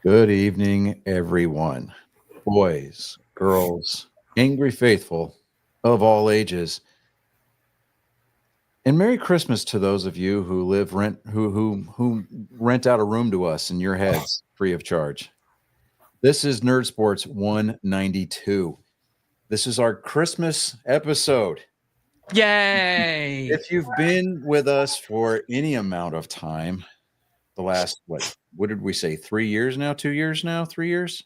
Good evening, everyone. Boys, girls, angry faithful of all ages. And Merry Christmas to those of you who who rent out a room to us in your heads free of charge. This is Nerd Sports 192. This is our Christmas episode. Yay! If you've been with us for any amount of time, the last what did we say? 3 years now? 2 years now? 3 years?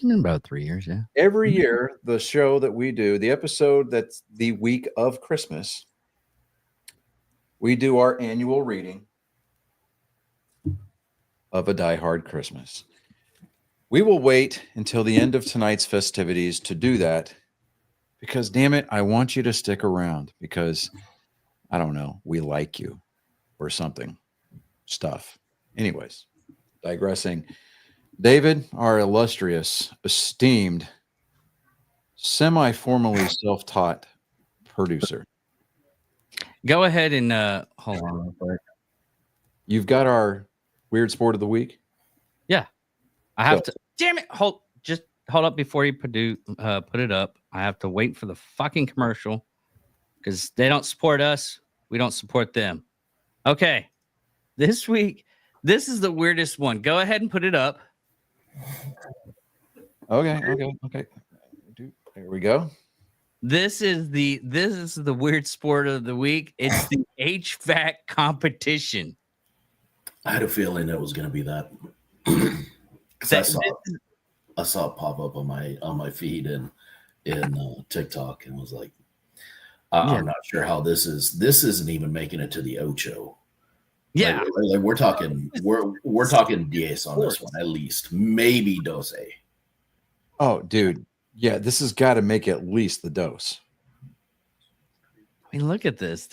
In about 3 years, yeah. Every year, the show that we do, the episode that's the week of Christmas, we do our annual reading of A Die Hard Christmas. We will wait until the end of tonight's festivities to do that because, damn it, I want you to stick around because, I don't know, we like you or something. Stuff. Anyways, digressing. David, our illustrious, esteemed, semi-formally self-taught producer. Go ahead and hold on real quick. You've got our weird sport of the week. Yeah, I have to. Damn it! Hold up before you put it up. I have to wait for the fucking commercial because they don't support us. We don't support them. Okay, this week, this is the weirdest one. Go ahead and put it up. Okay. There we go. This is the weird sport of the week. It's the HVAC competition. I had a feeling it was going to be that. I saw it pop up on my feed and in TikTok and was like, I'm not sure how this isn't even making it to the Ocho. Yeah, like we're talking 10 on this one at least, maybe 12. Oh, dude. Yeah, this has got to make at least the dose. I mean, look at this.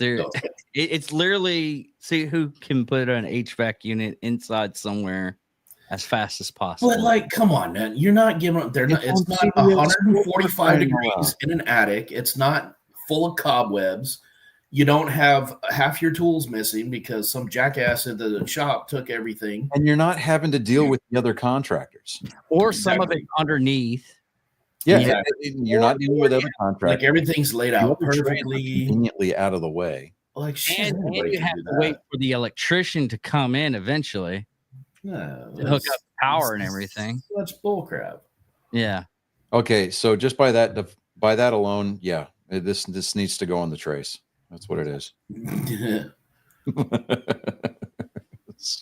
It's literally see who can put an HVAC unit inside somewhere as fast as possible. But like, come on, man. You're not giving up. It's not 145 degrees in an attic. It's not full of cobwebs. You don't have half your tools missing because some jackass at the shop took everything. And you're not having to deal with the other contractors. Or some of it underneath. Yeah, you're not dealing with other contractors. Like everything's laid out perfectly, conveniently out of the way. Like shit, and you have to wait for the electrician to come in eventually to hook up power and everything. That's bullcrap. Yeah. Okay, so just by that alone, yeah, this needs to go on the trace. That's what it is.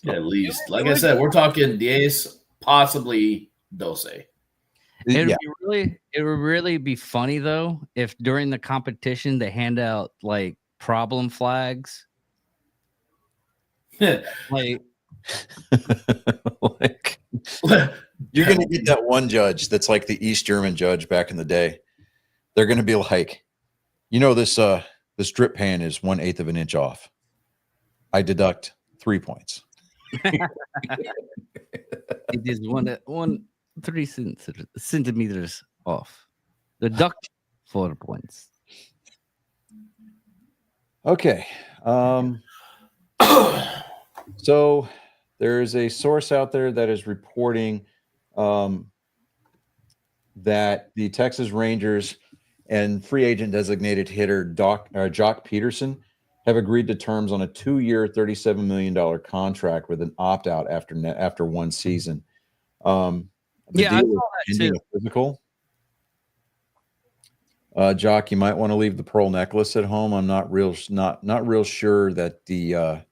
At least, like I said, we're talking 10, possibly 12. It would really be funny though if during the competition they hand out like problem flags. like you're gonna get that one judge that's like the East German judge back in the day. They're gonna be like, this drip pan is 1/8 of an inch off. I deduct 3 points. It is 3 centimeters off. Deduct 4 points. Okay. So there's a source out there that is reporting that the Texas Rangers and free agent designated hitter Jock Peterson have agreed to terms on a 2-year, $37 million contract with an opt-out after one season. I saw that too. Physical. Jock, you might want to leave the pearl necklace at home. I'm not real sure that the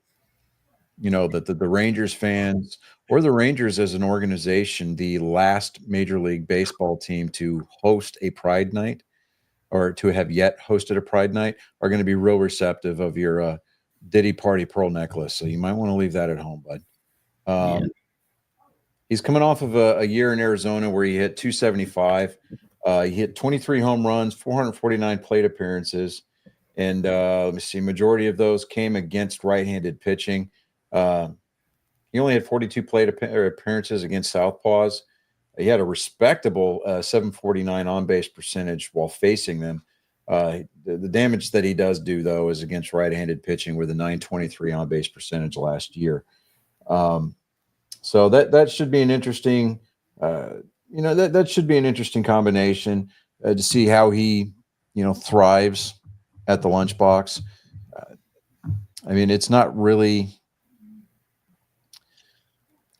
Rangers fans or the Rangers as an organization, the last Major League Baseball team to host a Pride Night or to have yet hosted a Pride Night, are going to be real receptive of your Diddy Party pearl necklace. So you might want to leave that at home, bud. He's coming off of a year in Arizona where he hit 275. He hit 23 home runs, 449 plate appearances. And let me see, majority of those came against right-handed pitching. He only had 42 plate appearances against southpaws. He had a respectable 749 on-base percentage while facing them. The damage that he does do, though, is against right-handed pitching with a 923 on-base percentage last year. So that should be an interesting, that should be an interesting combination to see how he, thrives at the lunchbox. I mean, it's not really.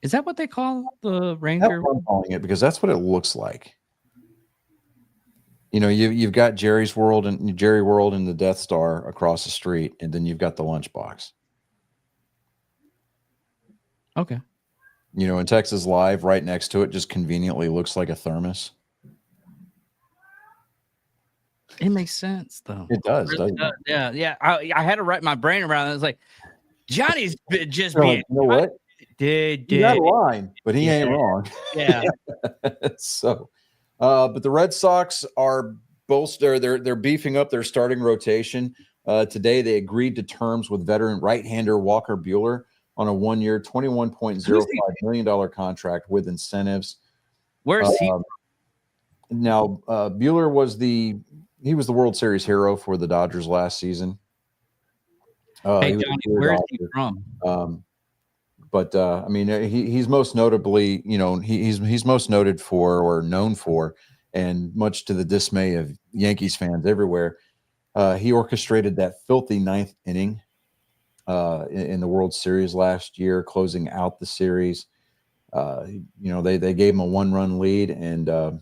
Is that what they call the That's Ranger? what I'm calling it because that's what it looks like. You've got Jerry World and the Death Star across the street, and then you've got the lunchbox. Okay. In Texas Live, right next to it, just conveniently looks like a thermos. It makes sense, though. It does, really doesn't it? Yeah. I had to wrap my brain around it. I was like, Johnny's just You're being. like, you know what? Did He got a line, but he ain't wrong. Yeah. So, but the Red Sox are they're beefing up their starting rotation. Today, they agreed to terms with veteran right-hander Walker Buehler on a 1-year, $21.05 million contract with incentives. Where is he? Now, Buehler was the World Series hero for the Dodgers last season. Hey, Johnny, where is he from? But I mean, he's most notably, he's most noted for or known for, and much to the dismay of Yankees fans everywhere, he orchestrated that filthy ninth inning in the World Series last year, closing out the series. They gave him a 1-run lead, and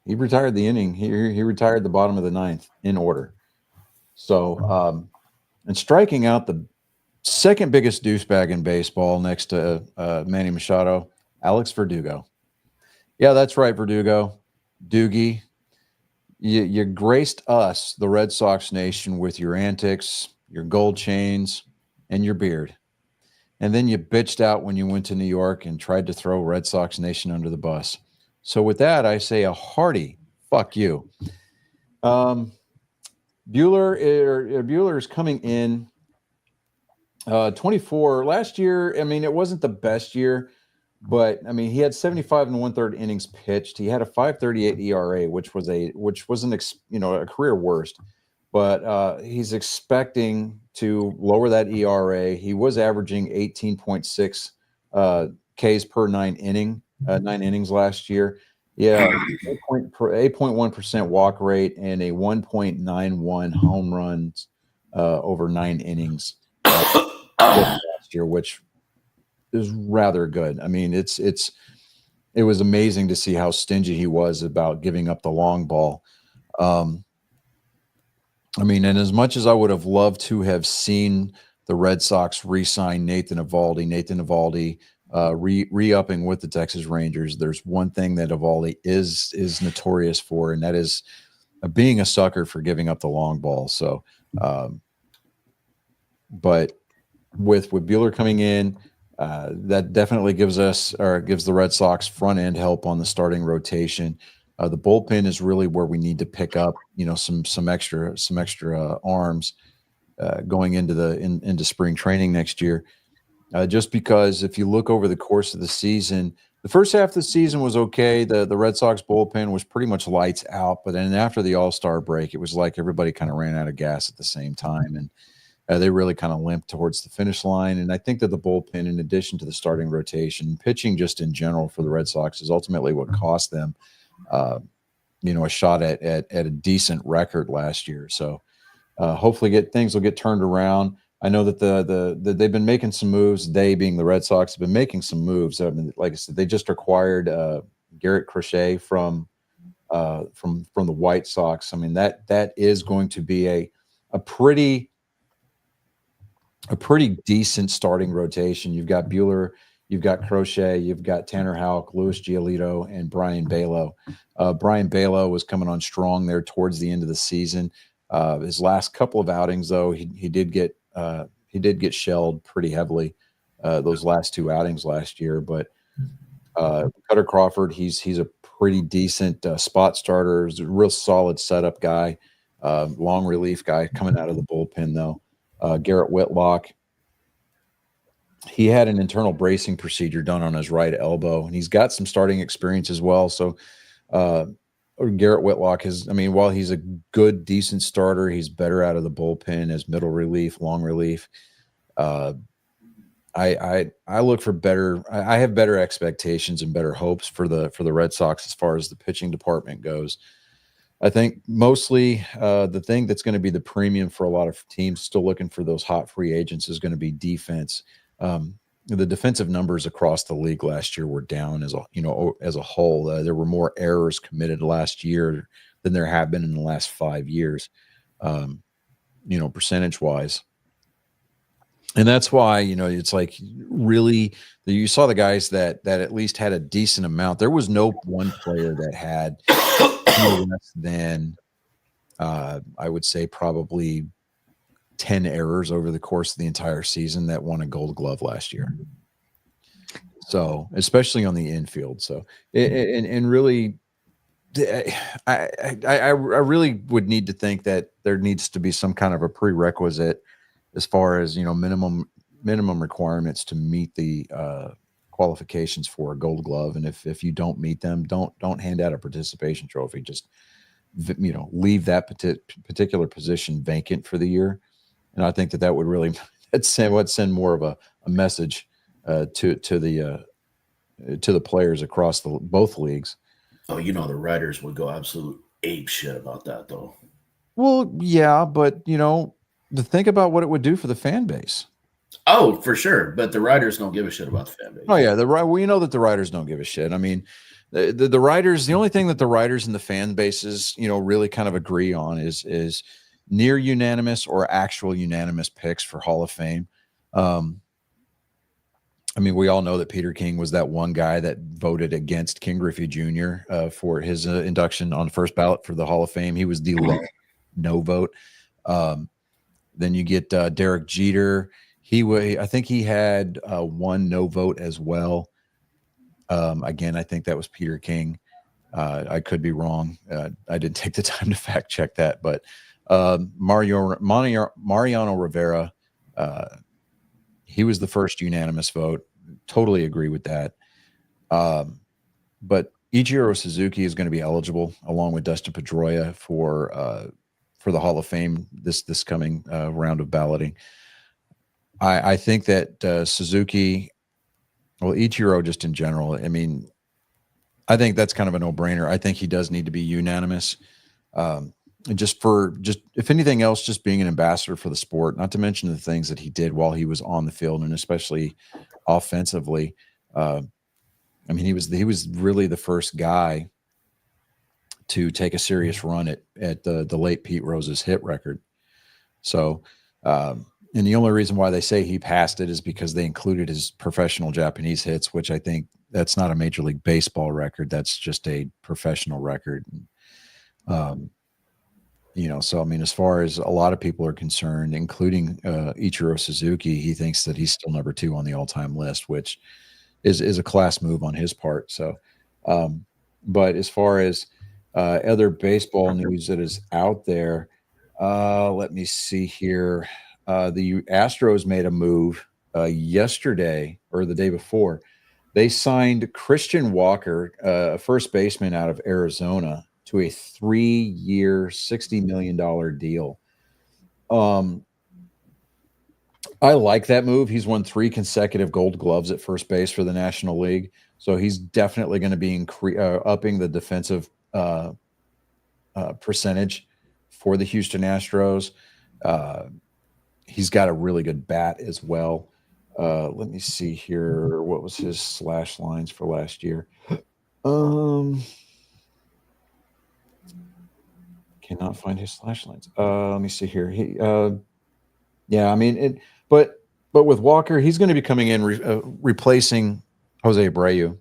he retired the inning. He retired the bottom of the ninth in order. So, and striking out the second biggest douchebag in baseball next to Manny Machado, Alex Verdugo. Yeah, that's right, Verdugo. Doogie, you graced us, the Red Sox nation, with your antics, your gold chains, and your beard. And then you bitched out when you went to New York and tried to throw Red Sox nation under the bus. So with that, I say a hearty fuck you. Buehler is coming in 24 last year. I mean, it wasn't the best year, but I mean, he had 75 and 1/3 innings pitched. He had a 5.38 ERA, which was a career worst. But he's expecting to lower that ERA. He was averaging 18.6 Ks per 9 innings last year. Yeah, 8.1% walk rate and a 1.91 home runs over 9 innings last year, which is rather good. I mean, it was amazing to see how stingy he was about giving up the long ball. I mean, and as much as I would have loved to have seen the Red Sox re-sign Nathan Eovaldi re-upping with the Texas Rangers, there's one thing that Eovaldi is notorious for, and that is being a sucker for giving up the long ball. So, but with Buehler coming in, that definitely gives the Red Sox front end help on the starting rotation. The bullpen is really where we need to pick up, some extra arms going into spring training next year. Just because if you look over the course of the season, the first half of the season was okay. The Red Sox bullpen was pretty much lights out, but then after the All-Star break, it was like everybody kind of ran out of gas at the same time, and they really kind of limped towards the finish line. And I think that the bullpen, in addition to the starting rotation, pitching just in general for the Red Sox, is ultimately what cost them a shot at a decent record last year. So hopefully things will get turned around. I know that they've been making some moves. They, being the Red Sox, have been making some moves. I mean, like I said, they just acquired Garrett Crochet from the White Sox. I mean, that is going to be a pretty decent starting rotation. You've got Buehler, you've got Crochet, you've got Tanner Houck, Luis Giolito, and Brian Balow. Brian Balow was coming on strong there towards the end of the season. His last couple of outings, though, he did get shelled pretty heavily those last two outings last year. But Cutter Crawford, he's a pretty decent spot starter. He's a real solid setup guy, long relief guy coming out of the bullpen, though. Garrett Whitlock, he had an internal bracing procedure done on his right elbow, and he's got some starting experience as well. So Garrett Whitlock while he's a good, decent starter, he's better out of the bullpen as middle relief, long relief. I look for better. I have better expectations and better hopes for the Red Sox as far as the pitching department goes. I think mostly the thing that's going to be the premium for a lot of teams still looking for those hot free agents is going to be defense. The defensive numbers across the league last year were down as a whole. There were more errors committed last year than there have been in the last 5 years, percentage wise. And that's why, it's like really you saw the guys that at least had a decent amount. There was no one player that had no less than I would say probably 10 errors over the course of the entire season that won a Gold Glove last year. So, especially on the infield. So, and really, I really would need to think that there needs to be some kind of a prerequisite as far as minimum requirements to meet the qualifications for a Gold Glove. And if you don't meet them, don't hand out a participation trophy. Just leave that particular position vacant for the year. And I think that would really send more of a message to the players across both leagues. Oh, the writers would go absolute ape shit about that, though. Well, yeah, but to think about what it would do for the fan base. Oh, for sure. But the writers don't give a shit about the fan base. Oh yeah, we know that the writers don't give a shit. I mean, the writers. The only thing that the writers and the fan bases, really kind of agree on is near unanimous or actual unanimous picks for Hall of Fame. I mean, we all know that Peter King was that one guy that voted against King Griffey Jr. For his induction on first ballot for the Hall of Fame. He was the no vote. Then you get Derek Jeter. I think he had one no vote as well. Again, I think that was Peter King. I could be wrong. I didn't take the time to fact check that, but Mariano Rivera, he was the first unanimous vote. Totally agree with that. But Ichiro Suzuki is going to be eligible along with Dustin Pedroia for the Hall of Fame this coming round of balloting. I think that Suzuki, well, Ichiro just in general, I mean, I think that's kind of a no-brainer. I think he does need to be unanimous. And just if anything else, just being an ambassador for the sport, not to mention the things that he did while he was on the field and especially offensively. I mean, he was really the first guy to take a serious run at the late Pete Rose's hit record. So, and the only reason why they say he passed it is because they included his professional Japanese hits, which I think that's not a Major League Baseball record. That's just a professional record. So, I mean, as far as a lot of people are concerned, including Ichiro Suzuki, he thinks that he's still number 2 on the all-time list, which is a class move on his part. So, but as far as other baseball news that is out there, let me see here. The Astros made a move yesterday or the day before. They signed Christian Walker, a first baseman out of Arizona, to a 3-year, $60 million deal. I like that move. He's won 3 consecutive Gold Gloves at first base for the National League, so he's definitely going to be upping the defensive percentage for the Houston Astros. He's got a really good bat as well. Let me see here. What was his slash lines for last year? Cannot find his slash lines. Let me see here. I mean, but with Walker, he's going to be coming in replacing Jose Abreu,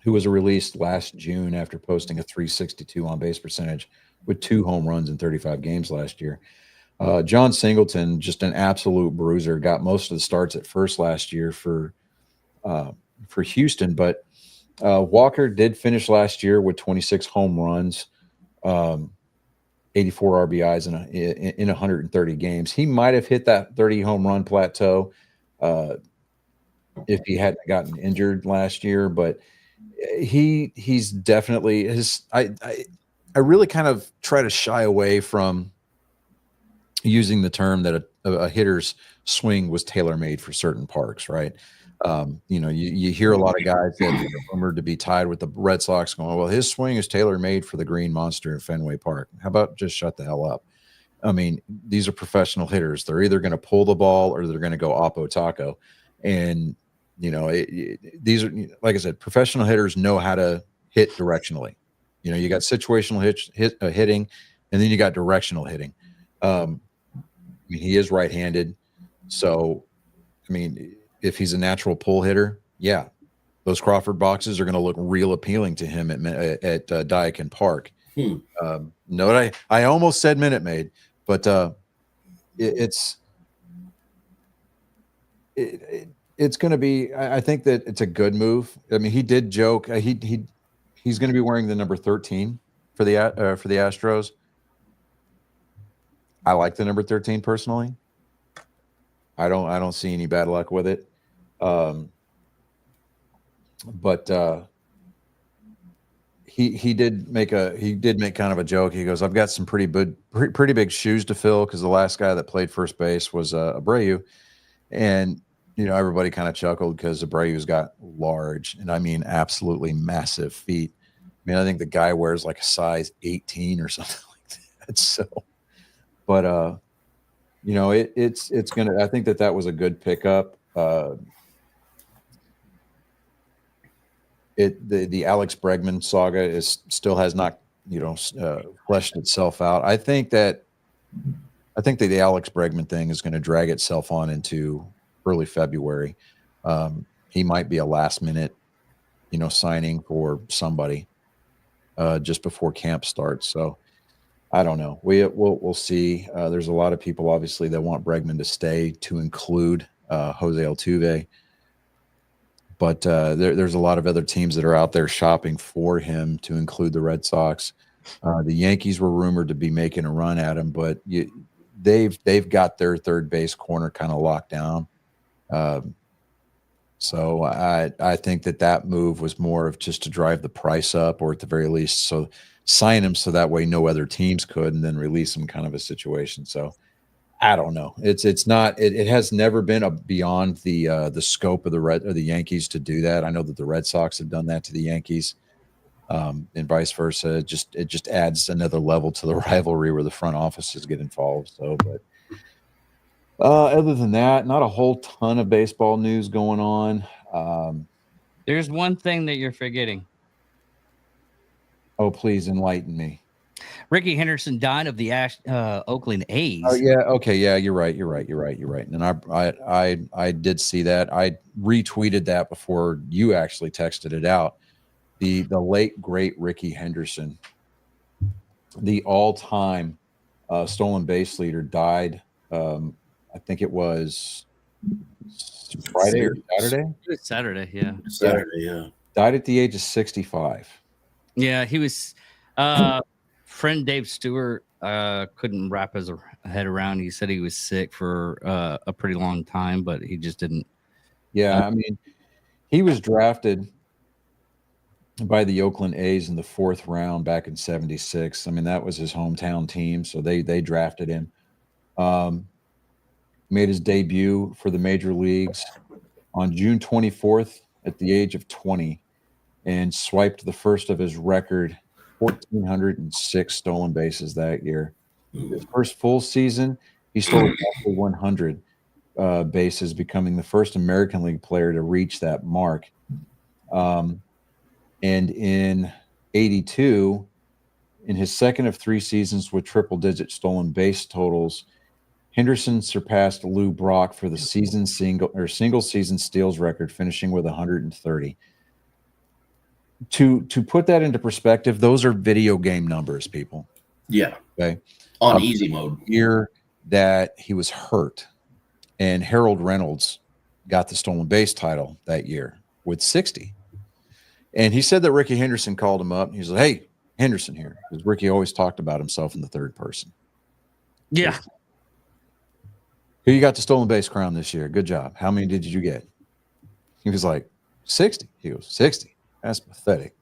who was released last June after posting a .362 on base percentage with 2 home runs in 35 games last year. John Singleton, just an absolute bruiser, got most of the starts at first last year for Houston, but Walker did finish last year with 26 home runs, 84 RBIs in 130 games. He might have hit that 30 home run plateau if he hadn't gotten injured last year, but he's definitely I really kind of try to shy away from using the term that a hitter's swing was tailor-made for certain parks, right? You hear a lot of guys that are rumored to be tied with the Red Sox going, well, his swing is tailor-made for the Green Monster in Fenway Park. How about just shut the hell up? I mean, these are professional hitters. They're either going to pull the ball or they're going to go oppo taco. And, these are, like I said, professional hitters know how to hit directionally. You got situational hitting, and then you got directional hitting. He is right-handed. So, if he's a natural pull hitter, yeah, those Crawford boxes are going to look real appealing to him at Daikin Park. Note I almost said Minute Maid, but it's going to be. I think that it's a good move. He did joke. He's going to be wearing the number 13 for the Astros. I like the number 13 personally. I don't see any bad luck with it. But he did make kind of a joke. He goes, I've got some pretty big shoes to fill, because the last guy that played first base was Abreu. And everybody kind of chuckled because Abreu's got large, and absolutely massive feet. I think the guy wears like a size 18 or something like that. So, but it's gonna. I think that was a good pickup. The Alex Bregman saga still has not fleshed itself out. I think that the Alex Bregman thing is going to drag itself on into early February. He might be a last minute signing for somebody just before camp starts. So I don't know. We'll see. There's a lot of people obviously that want Bregman to stay, to include Jose Altuve. But there's a lot of other teams that are out there shopping for him, to include the Red Sox. The Yankees were rumored to be making a run at him, but they've got their third base corner kind of locked down. So I think that move was more of just to drive the price up, or at the very least, so sign him so that way no other teams could, and then release him, kind of a situation. So I don't know. It's not. It has never been beyond the scope of the Yankees to do that. I know that the Red Sox have done that to the Yankees, and vice versa. It just adds another level to the rivalry where the front offices get involved. So, but other than that, not a whole ton of baseball news going on. There's one thing that you're forgetting. Oh, please enlighten me. Ricky Henderson died of the Oakland A's. Oh yeah, okay, yeah, you're right. And I did see that. I retweeted that before you actually texted it out. The late great Ricky Henderson, the all-time stolen base leader, died. I think it was Friday or Saturday. Saturday, yeah. Saturday, yeah. Died at the age of 65. Yeah, he was. Friend Dave Stewart couldn't wrap his head around. He said he was sick for a pretty long time, but he just didn't. Yeah, he was drafted by the Oakland A's in the 4th round back in '76. That was his hometown team, so they drafted him. Made his debut for the major leagues on June 24th at the age of 20, and swiped the first of his record 1,406 stolen bases that year. His first full season, he stole exactly 100 bases, becoming the first American League player to reach that mark. And in '82, in his second of 3 seasons with triple-digit stolen base totals, Henderson surpassed Lou Brock for the single season steals record, finishing with 130. To put that into perspective, those are video game numbers, people. Yeah. Okay. On easy mode. Year that he was hurt, and Harold Reynolds got the stolen base title that year with 60. And he said that Ricky Henderson called him up. And he's like, "Hey, Henderson here," because Ricky always talked about himself in the third person. Yeah. Who you got the stolen base crown this year? Good job. How many did you get? He was like, 60. He goes, 60. That's pathetic.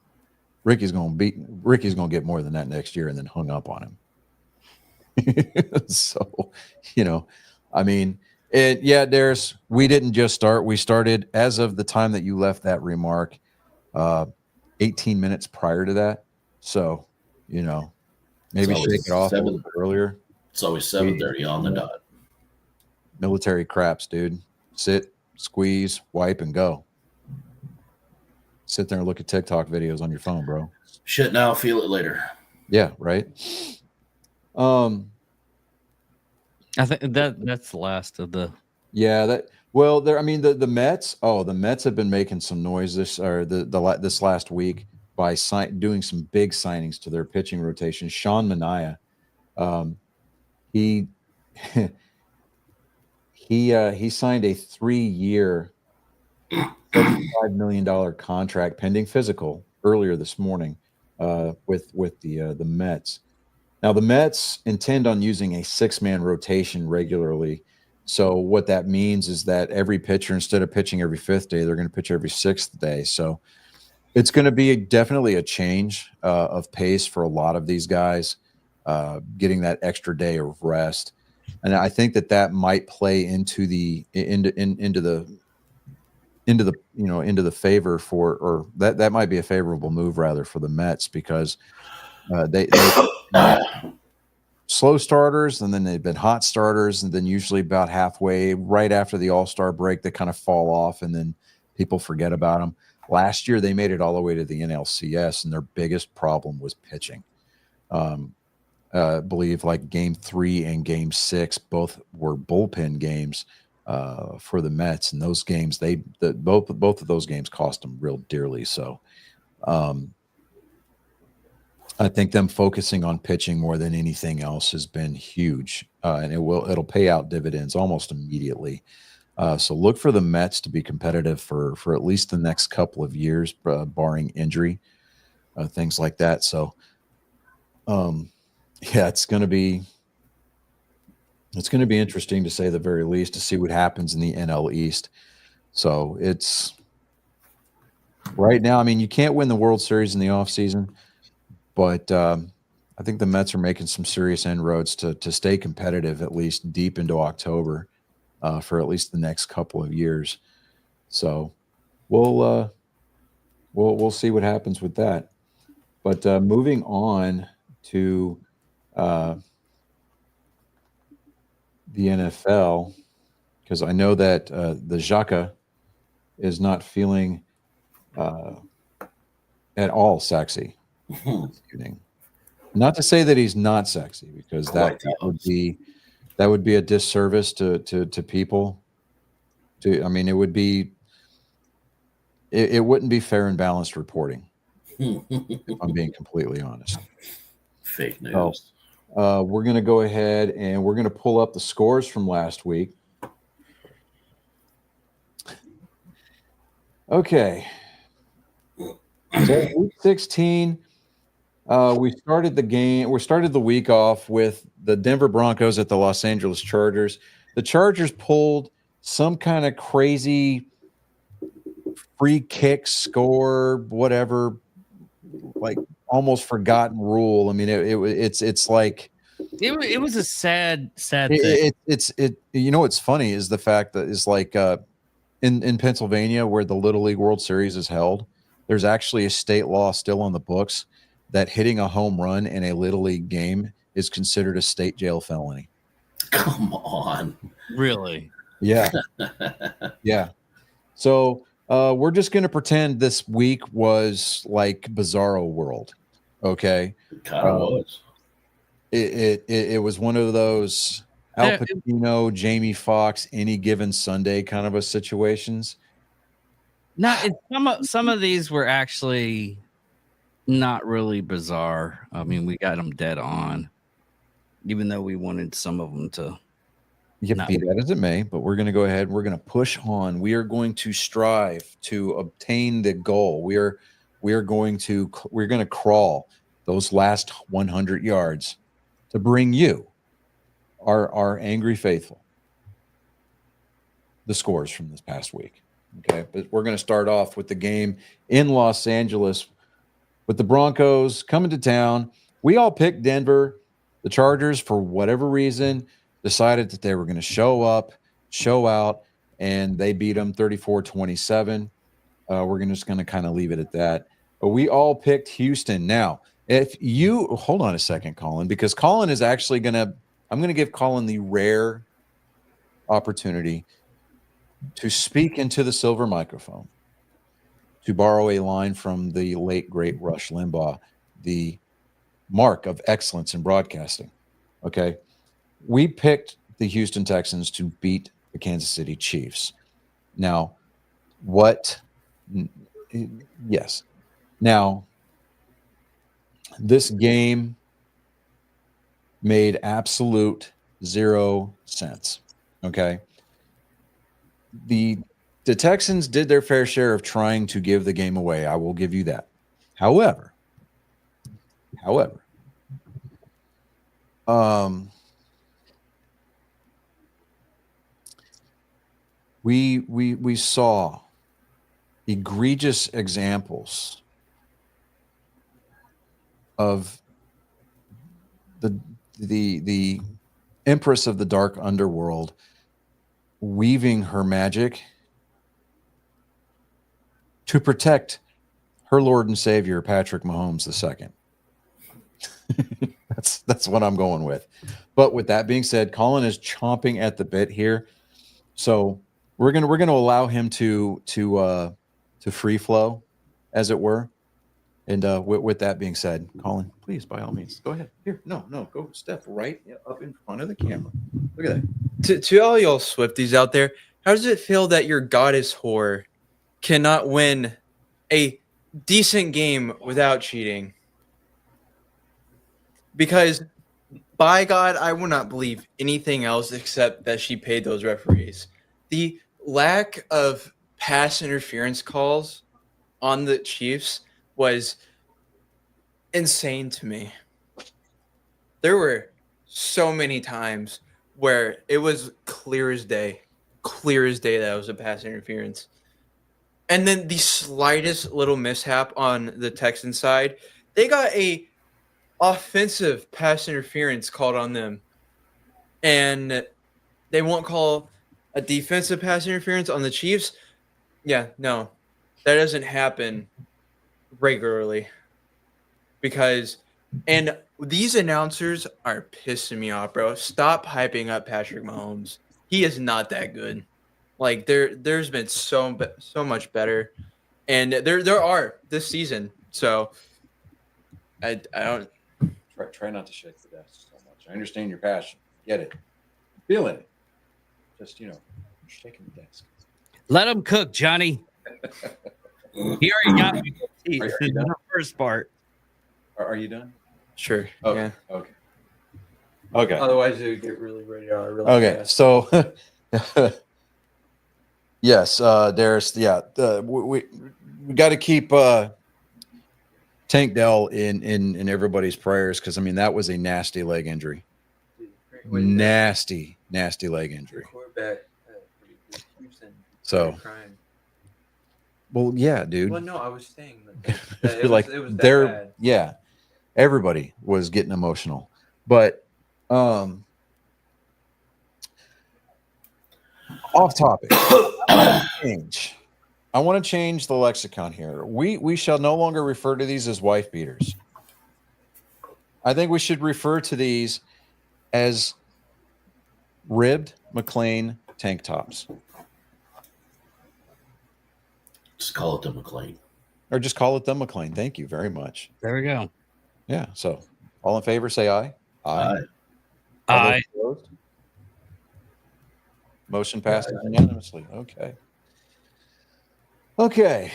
Ricky's going to get more than that next year, and then hung up on him. So, Darius, we didn't just start. We started as of the time that you left that remark, 18 minutes prior to that. So, maybe shake it off a little bit earlier. It's always 7:30 on the dot. Military craps, dude. Sit, squeeze, wipe, and go. Sit there and look at TikTok videos on your phone, bro. Shit now, feel it later. Yeah, right. I think that's the last of the. Yeah, the Mets. Oh, the Mets have been making some noise this last week by doing some big signings to their pitching rotation. Sean Manaea, he he signed a 3-year, $75 million contract pending physical earlier this morning with the Mets. Now, the Mets intend on using a 6-man rotation regularly. So what that means is that every pitcher, instead of pitching every 5th day, they're going to pitch every 6th day. So it's going to be definitely a change of pace for a lot of these guys, getting that extra day of rest. And I think that might play into the favor for that might be a favorable move rather for the Mets, because they slow starters, and then they've been hot starters, and then usually about halfway, right after the All-Star break, they kind of fall off, and then people forget about them. Last year, they made it all the way to the NLCS, and their biggest problem was pitching. I believe like Game 3 and Game 6 both were bullpen games for the Mets, and those games both of those games cost them real dearly. So I think them focusing on pitching more than anything else has been huge, and it'll pay out dividends almost immediately. So look for the Mets to be competitive for at least the next couple of years, barring injury, things like that. So, it's going to be interesting, to say the very least, to see what happens in the NL East. So it's right now. I mean, you can't win the World Series in the offseason, but I think the Mets are making some serious inroads to stay competitive, at least deep into October, for at least the next couple of years. So we'll see what happens with that. But moving on to the NFL, because I know that the Xhaka is not feeling at all sexy. Not to say that he's not sexy, because that would be a disservice to people. It would be it wouldn't be fair and balanced reporting, if I'm being completely honest. Fake news. So, we're going to go ahead and we're going to pull up the scores from last week. Okay. So week 16, we started the week off with the Denver Broncos at the Los Angeles Chargers. The Chargers pulled some kind of crazy free kick score, whatever, like almost forgotten rule. I mean, it's like it was a sad thing. What's funny is the fact that is like in Pennsylvania, where the Little League World Series is held, there's actually a state law still on the books that hitting a home run in a Little League game is considered a state jail felony. Come on. Really? Yeah. Yeah. So we're just going to pretend this week was like Bizarro World. Okay. It kind of was. It was one of those Al Pacino, Jamie Foxx, Any Given Sunday kind of a situations. Some of these were actually not really bizarre. I mean, we got them dead on, even though we wanted some of them to. Be that as it may, but we're going to go ahead. We're going to push on. We are going to strive to obtain the goal. We're going to crawl those last 100 yards to bring you, our angry faithful, the scores from this past week. Okay, but we're going to start off with the game in Los Angeles with the Broncos coming to town. We all picked Denver. The Chargers, for whatever reason, decided that they were going to show up show out, and they beat them 34-27. We're just going to kind of leave it at that. But we all picked Houston. Now, if you hold on a second, Colin, because Colin is actually I'm going to give Colin the rare opportunity to speak into the silver microphone, to borrow a line from the late, great Rush Limbaugh, the mark of excellence in broadcasting. Okay. We picked the Houston Texans to beat the Kansas City Chiefs. Now, yes. Now, this game made absolute 0 sense. Okay. The Texans did their fair share of trying to give the game away. I will give you that. However, we saw egregious examples of the Empress of the Dark Underworld weaving her magic to protect her Lord and Savior, Patrick Mahomes II. That's what I'm going with. But with that being said, Colin is chomping at the bit here, so we're gonna allow him to free flow, as it were. And with that being said, Colin, please, by all means, go ahead. Here, no, go step right up in front of the camera. Look at that. To all y'all Swifties out there, how does it feel that your goddess whore cannot win a decent game without cheating? Because, by God, I will not believe anything else except that she paid those referees. The lack of pass interference calls on the Chiefs was insane to me. There were so many times where it was clear as day that it was a pass interference. And then the slightest little mishap on the Texans side, they got a offensive pass interference called on them. And they won't call a defensive pass interference on the Chiefs. Yeah, no, that doesn't happen regularly. And these announcers are pissing me off, bro. Stop hyping up Patrick Mahomes. He is not that good. Like there's been so much better, and there are this season. So I don't try not to shake the desk so much. I understand your passion. Get it. Feeling it. Just shaking the desk. Let him cook, Johnny. He already got me. The first part. Are you done? Sure. Okay. Yeah. Okay. Otherwise, it would get really radar. Really okay. fast. So, yes, Darius. Yeah, we got to keep Tank Dell in everybody's prayers, because that was a nasty leg injury. Nasty leg injury. Quarterback. So. Well, yeah, dude. Well, no, I was saying that it was that bad. Yeah, everybody was getting emotional, but off topic. I want to change the lexicon here. We shall no longer refer to these as wife beaters. I think we should refer to these as ribbed McLean tank tops. Just call it the McLean. Or just call it the McLean. Thank you very much. There we go. Yeah. So all in favor, say aye. Aye. Aye. Motion passes unanimously. Okay.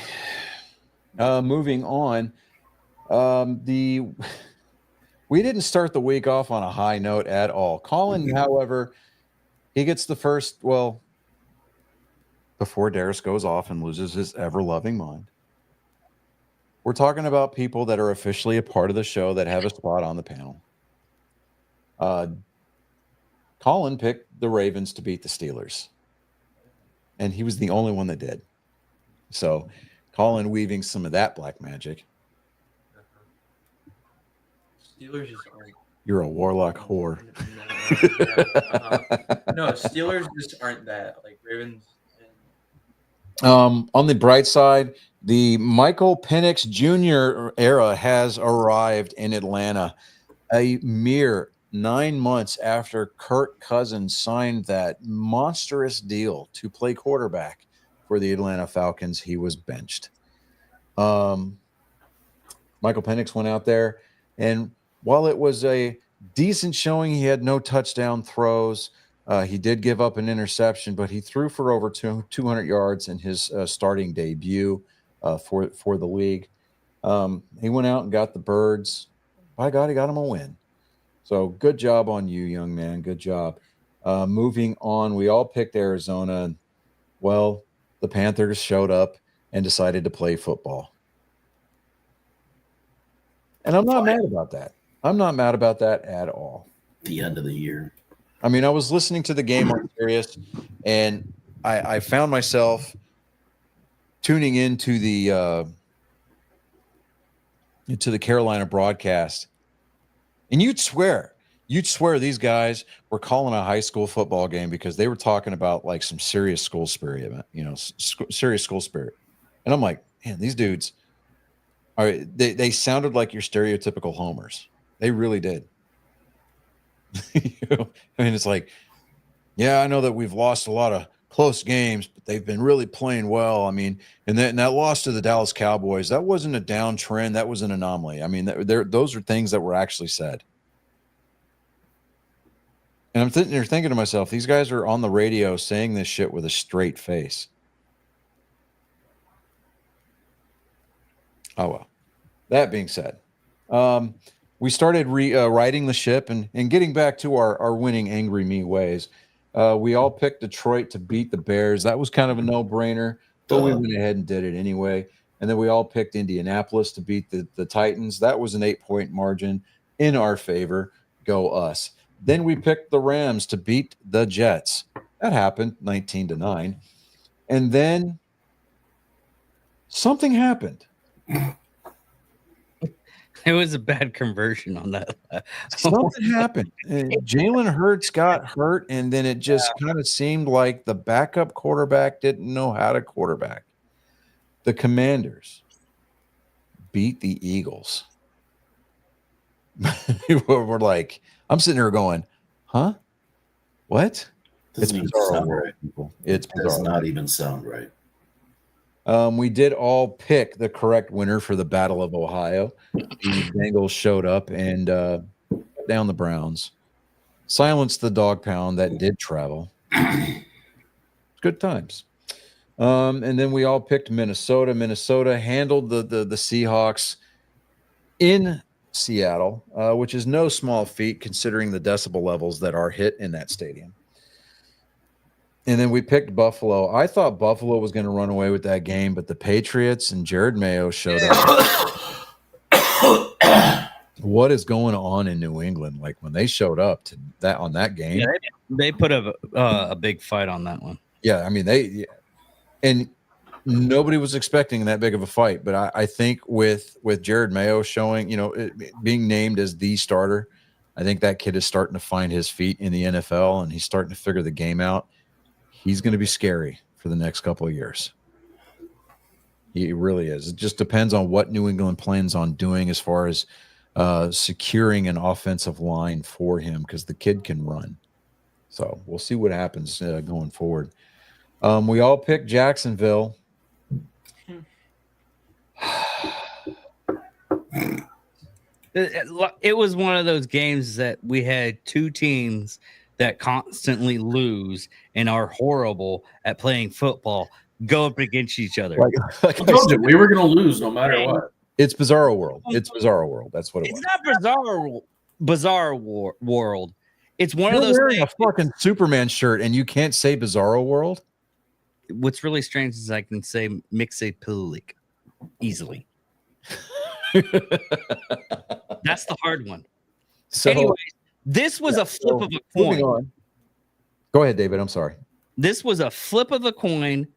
Moving on. We didn't start the week off on a high note at all. Colin, however, he gets the first, before Darius goes off and loses his ever-loving mind. We're talking about people that are officially a part of the show that have a spot on the panel. Colin picked the Ravens to beat the Steelers, and he was the only one that did. So Colin weaving some of that black magic. Steelers is You're a warlock whore. No, Steelers just aren't that. Like Ravens. On the bright side, the Michael Penix Jr. era has arrived in Atlanta. A mere 9 months after Kirk Cousins signed that monstrous deal to play quarterback for the Atlanta Falcons, he was benched. Michael Penix went out there, and while it was a decent showing, he had no touchdown throws. He did give up an interception, but he threw for over 200 yards in his starting debut for the league. He went out and got the birds. By God, he got him a win. So good job on you, young man. Good job. Moving on, we all picked Arizona. And, well, the Panthers showed up and decided to play football. And I'm not mad about that. I'm not mad about that at all. The end of the year. I mean, I was listening to the game on Sirius, and I found myself tuning into the Carolina broadcast, and you'd swear these guys were calling a high school football game because they were talking about like some serious school spirit event, serious school spirit. And I'm like, man, these dudes they sounded like your stereotypical homers. They really did. I mean, it's like, yeah, I know that we've lost a lot of close games, but they've been really playing well. I mean, and that loss to the Dallas Cowboys, that wasn't a downtrend. That was an anomaly. I mean, those are things that were actually said. And I'm thinking to myself, these guys are on the radio saying this shit with a straight face. Oh, well. That being said, we started riding the ship and getting back to our winning angry me ways. We all picked Detroit to beat the Bears. That was kind of a no-brainer, but we went ahead and did it anyway. And then we all picked Indianapolis to beat the Titans. That was an 8-point margin in our favor. Go us. Then we picked the Rams to beat the Jets. That happened, 19-9. And then something happened. It was a bad conversion on that. Something happened. Jalen Hurts got hurt, and then it just kind of seemed like the backup quarterback didn't know how to quarterback. The Commanders beat the Eagles. We're like, I'm sitting here going, huh? What? Doesn't even sound right. People. It's bizarre. Does not even sound right. We did all pick the correct winner for the Battle of Ohio. The Bengals showed up and down the Browns, silenced the dog pound that did travel. Good times. And then we all picked Minnesota. Minnesota handled the Seahawks in Seattle, which is no small feat considering the decibel levels that are hit in that stadium. And then we picked Buffalo. I thought Buffalo was going to run away with that game, but the Patriots and Jared Mayo showed up. What is going on in New England? Like when they showed up to that on that game, they put a big fight on that one. Yeah, I mean and nobody was expecting that big of a fight. But I think with Jared Mayo showing, being named as the starter, I think that kid is starting to find his feet in the NFL, and he's starting to figure the game out. He's going to be scary for the next couple of years. He really is. It just depends on what New England plans on doing as far as securing an offensive line for him, because the kid can run. So we'll see what happens going forward. We all picked Jacksonville. It was one of those games that we had two teams that constantly lose and are horrible at playing football go up against each other. I told you, we were going to lose no matter what. It's Bizarro World. It's Bizarro World. That's what it was. It's not Bizarre World. It's one of those wearing things. A fucking Superman shirt and you can't say Bizarro World? What's really strange is I can say Mixapilic easily. That's the hard one. So, anyways, this was a flip of a coin. Go ahead, David. I'm sorry. This was a flip of a coin.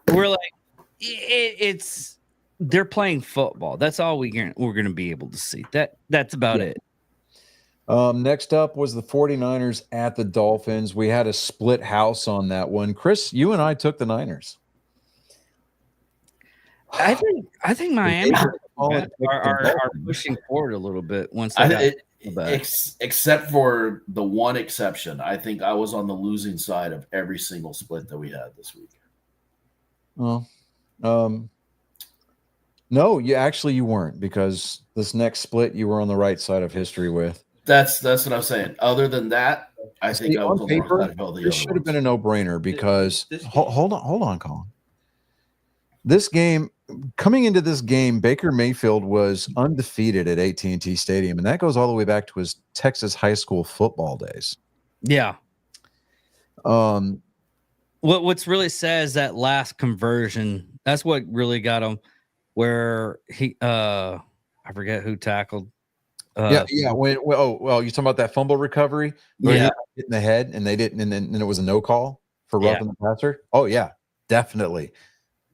We're like, it's they're playing football. That's all we're gonna be able to see. That's about it. Next up was the 49ers at the Dolphins. We had a split house on that one. Chris, you and I took the Niners. I think Miami are pushing forward a little bit once they got back. Except for the one exception. I think I was on the losing side of every single split that we had this week. Well, no, you weren't, because this next split you were on the right side of history with. That's what I'm saying. Other than that, I think I was on the wrong side of all the this other should have been ones. a no-brainer, because hold on, Colin. This game, coming into this game, Baker Mayfield was undefeated at AT&T Stadium, and that goes all the way back to his Texas high school football days. Yeah. What's really sad is that last conversion. That's what really got him. Where he, I forget who tackled. Yeah. When you talking about that fumble recovery? Where he hit in the head, and they didn't, and then it was a no call for roughing the passer. Oh yeah, definitely.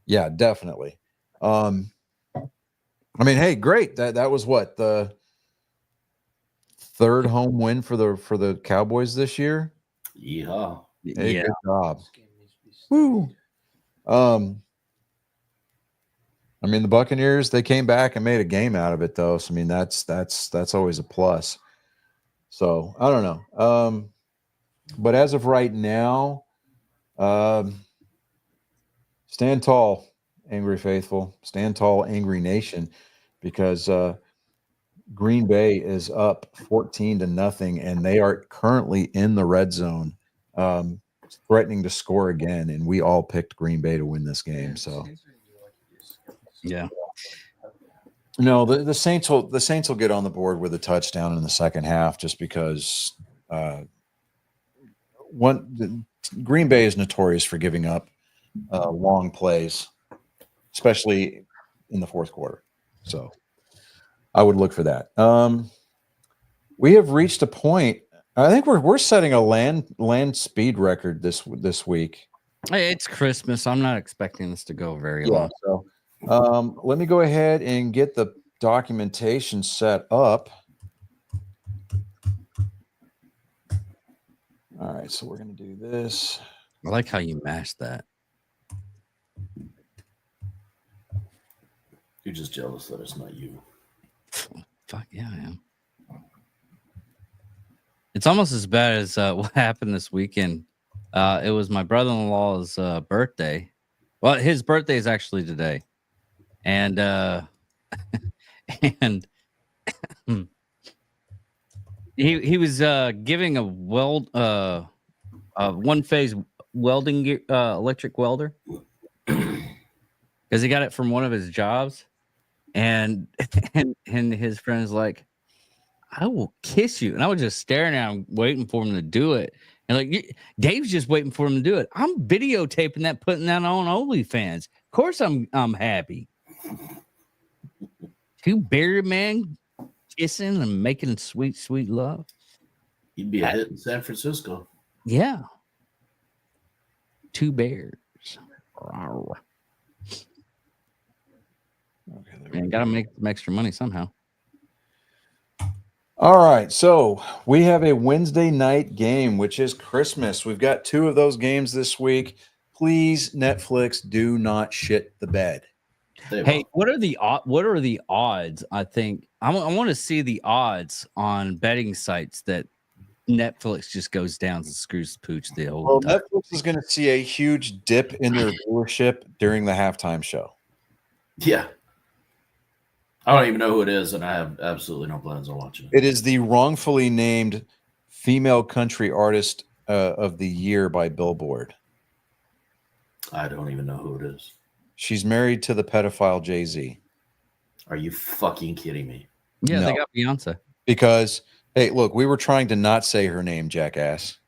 Yeah, definitely. I mean, hey, great. That was what, the third home win for the Cowboys this year. Yeah. Hey, good job. Woo. I mean, the Buccaneers, they came back and made a game out of it, though. So I mean, that's always a plus. So I don't know. But as of right now, stand tall, Angry Faithful. Stand tall, Angry Nation, because Green Bay is up 14-0, and they are currently in the red zone, threatening to score again. And we all picked Green Bay to win this game. So, yeah. No, the Saints will get on the board with a touchdown in the second half, just because Green Bay is notorious for giving up long plays, especially in the fourth quarter. So I would look for that. We have reached a point. I think we're setting a land speed record this week. Hey, it's Christmas. I'm not expecting this to go very long. So let me go ahead and get the documentation set up. All right, so we're going to do this. I like how you mashed that. You're just jealous that it's not you. Fuck yeah, I am. It's almost as bad as what happened this weekend. It was my brother-in-law's birthday. Well, his birthday is actually today. And and he was giving a one-phase welding gear, electric welder, because he got it from one of his jobs, and his friend's like, "I will kiss you," and I was just staring at him, waiting for him to do it. And like, Dave's just waiting for him to do it. I'm videotaping that, putting that on OnlyFans. Of course, I'm happy. Two bearded man kissing and making sweet, sweet love. You'd be a hit in San Francisco. Yeah. Two bears. Man, gotta make some extra money somehow. All right, so we have a Wednesday night game, which is Christmas. We've got two of those games this week. Please, Netflix, do not shit the bed. Hey, what are the odds? I think I want to see the odds on betting sites that Netflix just goes down and screws pooch the whole time. Netflix is going to see a huge dip in their viewership during the halftime show. Yeah. I don't even know who it is, and I have absolutely no plans on watching it. It is the wrongfully named Female Country Artist of the Year by Billboard. I don't even know who it is. She's married to the pedophile Jay-Z. Are you fucking kidding me? Yeah, No. they got Beyonce. Because, hey, look, we were trying to not say her name, jackass.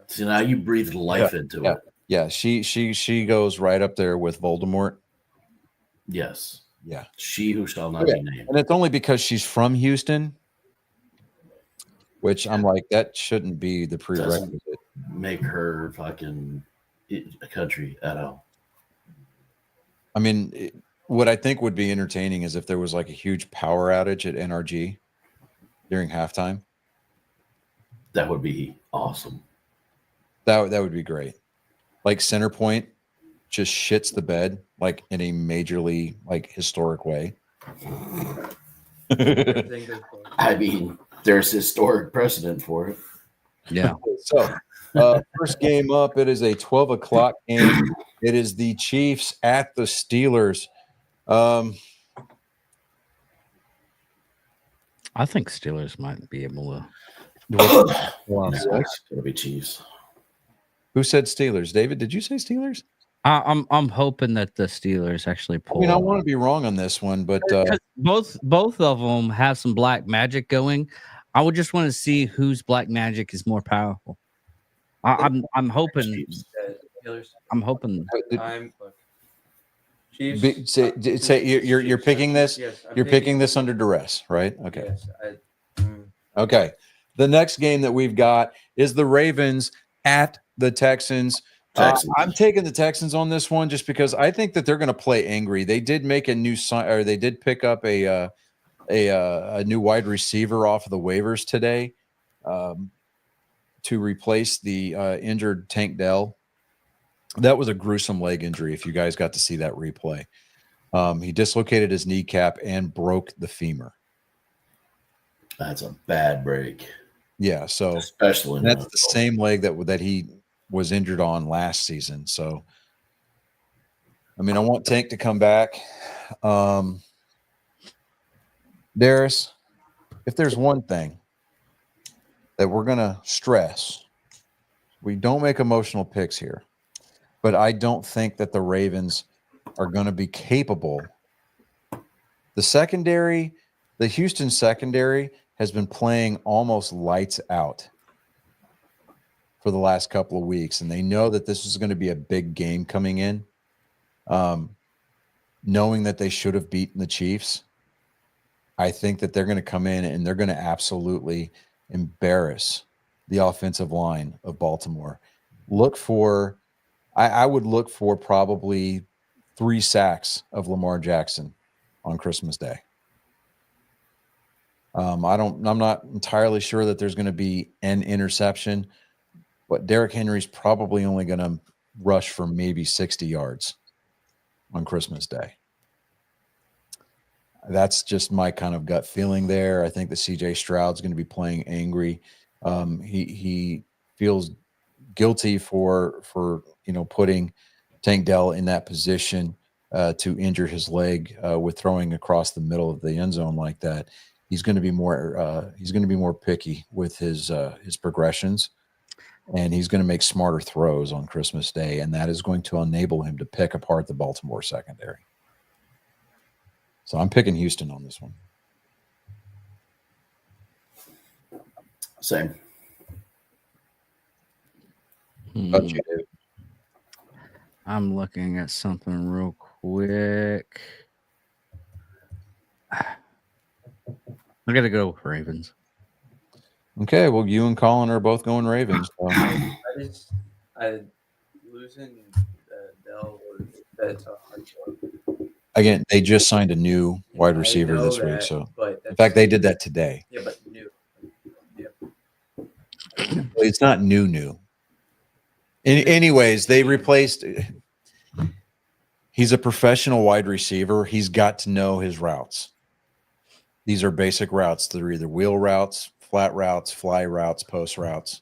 See, now you breathed life into it. Yeah, she goes right up there with Voldemort. Yes. Yeah. She who shall not be named. And it's only because she's from Houston, which I'm like, that shouldn't be the prerequisite. Make her fucking a country at all. I mean, What I think would be entertaining is if there was like a huge power outage at NRG during halftime. That would be awesome. That would be great. Like Center Point just shits the bed like in a majorly like historic way. I mean, there's historic precedent for it. Yeah. So, first game up, it is a 12 o'clock game. It is the Chiefs at the Steelers. I think Steelers might be able to. Nah, it's gonna be Chiefs. Who said Steelers? David, did you say Steelers? I'm hoping that the Steelers actually I pull. mean, I want to be wrong on this one, but 'Cause both of them have some black magic going. I would just want to see whose black magic is more powerful. I'm hoping. I'm hoping. Chiefs. Say you're picking this. Yes, You're picking this under duress, right? Okay. Yes, Okay. The next game that we've got is the Ravens at the Texans. Texans. I'm taking the Texans on this one just because I think that they're going to play angry. They did make a new sign, or they did pick up a new wide receiver off of the waivers today to replace the injured Tank Dell. That was a gruesome leg injury. If you guys got to see that replay, he dislocated his kneecap and broke the femur. That's a bad break. Yeah, so Especially that's the same leg that he was injured on last season. So, I mean, I want Tank to come back. Darius, if there's one thing that we're going to stress, we don't make emotional picks here, but I don't think that the Ravens are going to be capable. The secondary, the Houston secondary has been playing almost lights out for the last couple of weeks, and they know that this is going to be a big game coming in, knowing that they should have beaten the Chiefs. I think that they're going to come in and they're going to absolutely embarrass the offensive line of Baltimore. I would look for probably 3 sacks of Lamar Jackson on Christmas Day. I'm not entirely sure that there's going to be an interception, but Derrick Henry's probably only going to rush for maybe 60 yards on Christmas Day. That's just my kind of gut feeling there. I think that CJ Stroud's going to be playing angry. He feels guilty for putting Tank Dell in that position to injure his leg with throwing across the middle of the end zone like that. He's going to be more picky with his progressions, and he's going to make smarter throws on Christmas Day, and that is going to enable him to pick apart the Baltimore secondary. So I'm picking Houston on this one. Same. How about you, David? I'm looking at something real quick. I gotta go with Ravens. Okay, well, you and Colin are both going Ravens. So. Losing Dell that's a hard job. Again, they just signed a new wide receiver this week. So, in fact, they did that today. Yeah, but new. Yeah. Well, it's not new. Anyways, they replaced. He's a professional wide receiver. He's got to know his routes. These are basic routes. They're either wheel routes, flat routes, fly routes, post routes.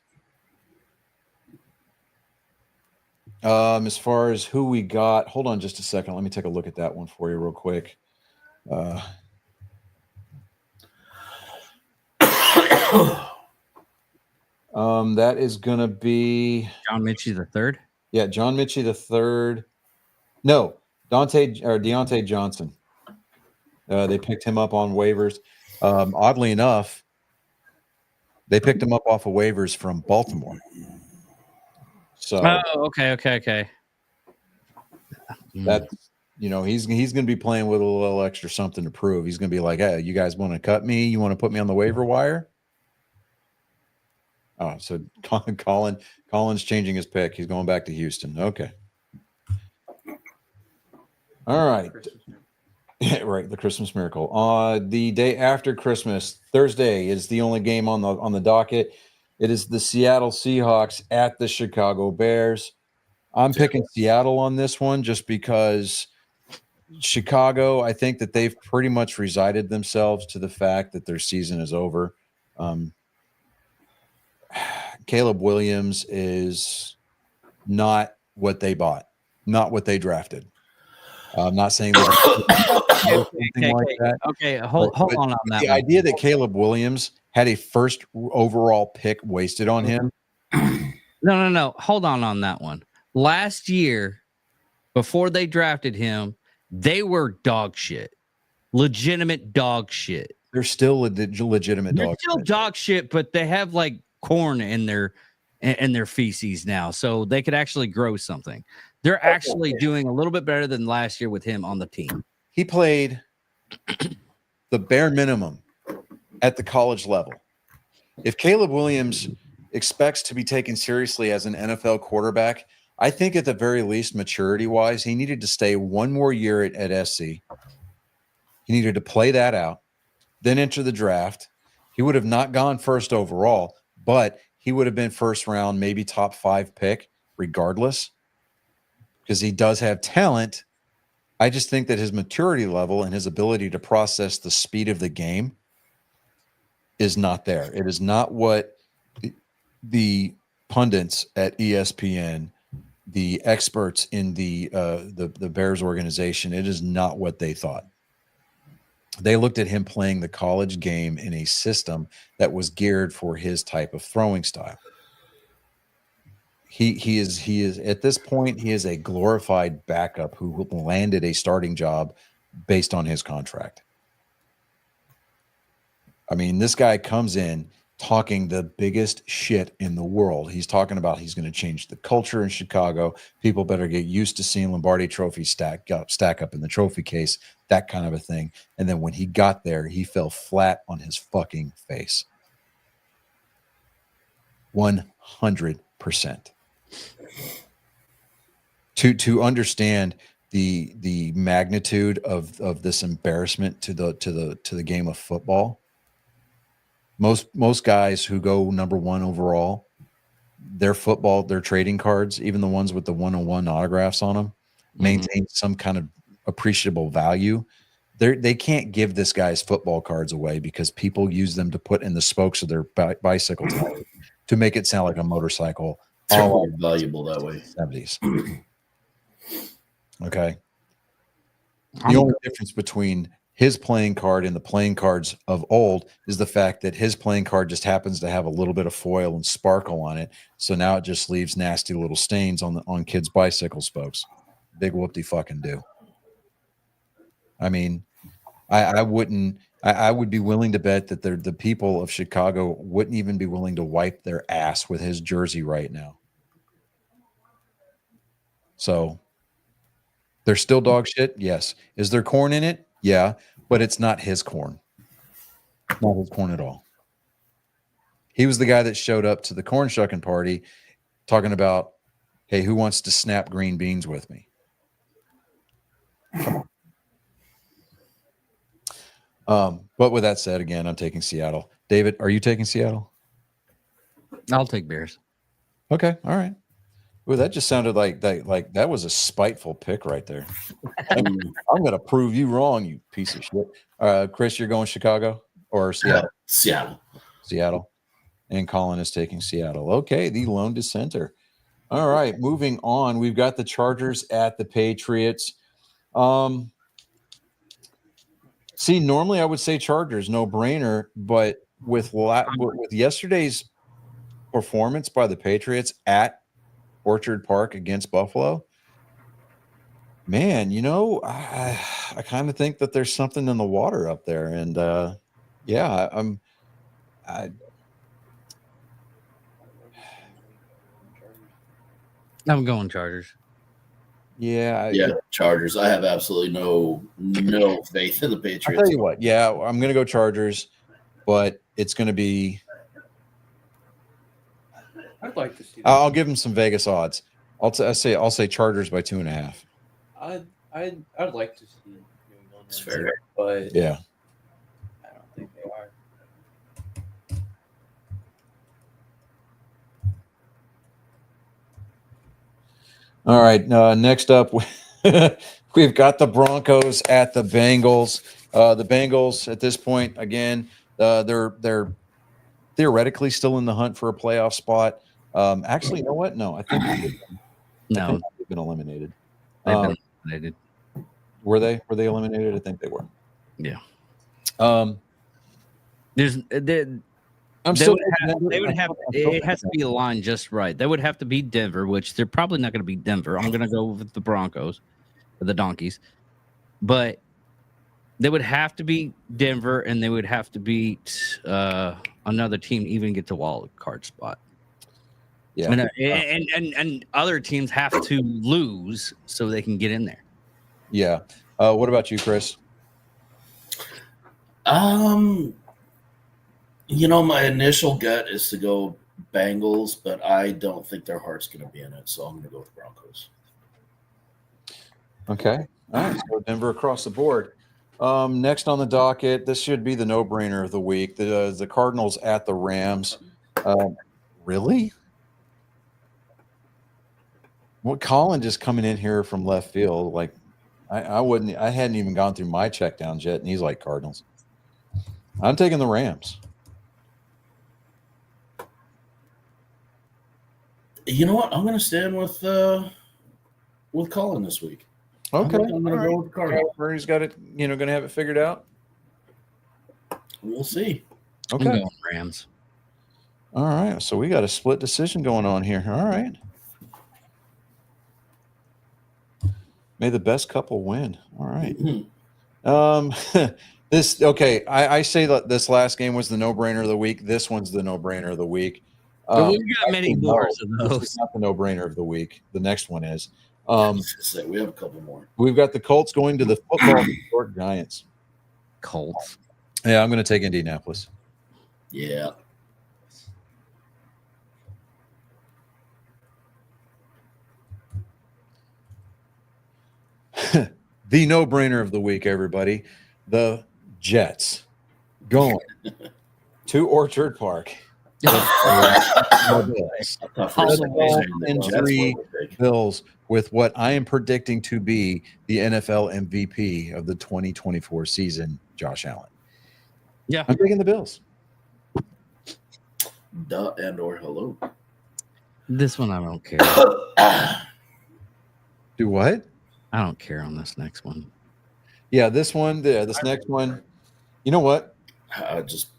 As far as who we got, hold on just a second. Let me take a look at that one for you real quick. That is going to be John Mitchell the third. Yeah, John Mitchell the third. No, Deontay Johnson. They picked him up on waivers. Oddly enough, they picked him up off of waivers from Baltimore. So okay. that's he's going to be playing with a little extra something to prove. He's going to be like, hey, you guys want to cut me? You want to put me on the waiver wire? Oh, so Colin's changing his pick. He's going back to Houston. Okay. All right. Yeah, right. The Christmas Miracle. The day after Christmas, Thursday, is the only game on the docket. It is the Seattle Seahawks at the Chicago Bears. I'm picking Seattle on this one just because Chicago, I think that they've pretty much resigned themselves to the fact that their season is over. Caleb Williams is not what they bought, not what they drafted. I'm not saying that anything like that. Okay, hold on that. The idea that Caleb Williams had a first overall pick wasted on him. No. Hold on that one. Last year, before they drafted him, they were dog shit. Legitimate dog shit. They're still legitimate They're dog still shit. dog shit, but they have like corn in their feces now, so they could actually grow something. They're actually doing a little bit better than last year with him on the team. He played the bare minimum at the college level. If Caleb Williams expects to be taken seriously as an NFL quarterback, I think at the very least, maturity-wise, he needed to stay one more year at SC. He needed to play that out, then enter the draft. He would have not gone first overall, but he would have been first round, maybe top 5 pick, regardless, because he does have talent. I just think that his maturity level and his ability to process the speed of the game is not there. It is not what the pundits at ESPN, the experts in the Bears organization, it is not what they thought. They looked at him playing the college game in a system that was geared for his type of throwing style. He is at this point, he is a glorified backup who landed a starting job based on his contract. I mean, this guy comes in talking the biggest shit in the world. He's talking about he's going to change the culture in Chicago. People better get used to seeing Lombardi trophy stack up in the trophy case, that kind of a thing. And then when he got there, he fell flat on his fucking face. 100%. To understand the magnitude of this embarrassment to the game of football, most guys who go number 1 overall, their trading cards, even the ones with the 101 autographs on them, maintain some kind of appreciable value. They can't give this guy's football cards away because people use them to put in the spokes of their bicycle tires to make it sound like a motorcycle. It's more valuable that way. 70s. Okay. The only difference between his playing card and the playing cards of old is the fact that his playing card just happens to have a little bit of foil and sparkle on it. So now it just leaves nasty little stains on kids' bicycle spokes. Big whoop-de-fucking do. I mean, I would be willing to bet that the people of Chicago wouldn't even be willing to wipe their ass with his jersey right now. So they're still dog shit. Yes. Is there corn in it? Yeah, but it's not his corn. Not his corn at all. He was the guy that showed up to the corn shucking party talking about, hey, who wants to snap green beans with me? But with that said, again, I'm taking Seattle. David, are you taking Seattle? I'll take Bears. Okay, all right. Well, that just sounded like that was a spiteful pick right there. I'm going to prove you wrong, you piece of shit. Chris, you're going Chicago or Seattle? Seattle. And Colin is taking Seattle. Okay, the lone dissenter. All right, moving on. We've got the Chargers at the Patriots. See, normally I would say Chargers, no brainer, but with yesterday's performance by the Patriots at Orchard Park against Buffalo, man, I kind of think that there's something in the water up there, and I'm going Chargers. Yeah, Chargers. I have absolutely no faith in the Patriots. I'll tell you what. Yeah, I'm going to go Chargers, but it's going to be. I'd like to see that. I'll give them some Vegas odds. I'll say Chargers by 2.5. I'd like to see New England It's fair. but Yeah. I don't think they are. All right. Next up, we've got the Broncos at the Bengals. The Bengals at this point, again, they're theoretically still in the hunt for a playoff spot. Actually, you know what? No, I think No, they've been eliminated. they've been eliminated. Were they? Were they eliminated? I think they were. Yeah. I'm There's they still. would have it has to be aligned just right. They would have to beat Denver, which they're probably not going to beat Denver. I'm going to go with the Broncos or the Donkeys. But they would have to beat Denver and they would have to beat another team to even get to wild card spot. Yeah. And other teams have to lose so they can get in there. Yeah. What about you, Chris? My initial gut is to go Bengals, but I don't think their heart's going to be in it, so I'm going to go with Broncos. Okay. All right. So Denver across the board. Next on the docket, this should be the no-brainer of the week. The Cardinals at the Rams. Really? What Colin just coming in here from left field? Like, I hadn't even gone through my checkdowns yet, and he's like Cardinals. I'm taking the Rams. You know what? I'm going to stand with Colin this week. Okay. I'm going to go with Cardinals. He's got it. Going to have it figured out. We'll see. Okay. I'm going Rams. All right. So we got a split decision going on here. All right. May the best couple win. All right. I say that this last game was the no-brainer of the week. This one's the no-brainer of the week. But we've got many more of This those. is not the no-brainer of the week. The next one is. We have a couple more. We've got the Colts going to the football York Giants. Colts. Yeah, I'm going to take Indianapolis. Yeah. The no-brainer of the week, everybody. The Jets going to Orchard Park. Bills with what I am predicting to be the NFL MVP of the 2024 season, Josh Allen. Yeah. I'm taking the Bills. Duh and or hello. This one I don't care. Do what? I don't care on this next one. Yeah, this one. Yeah, this next one. You know what?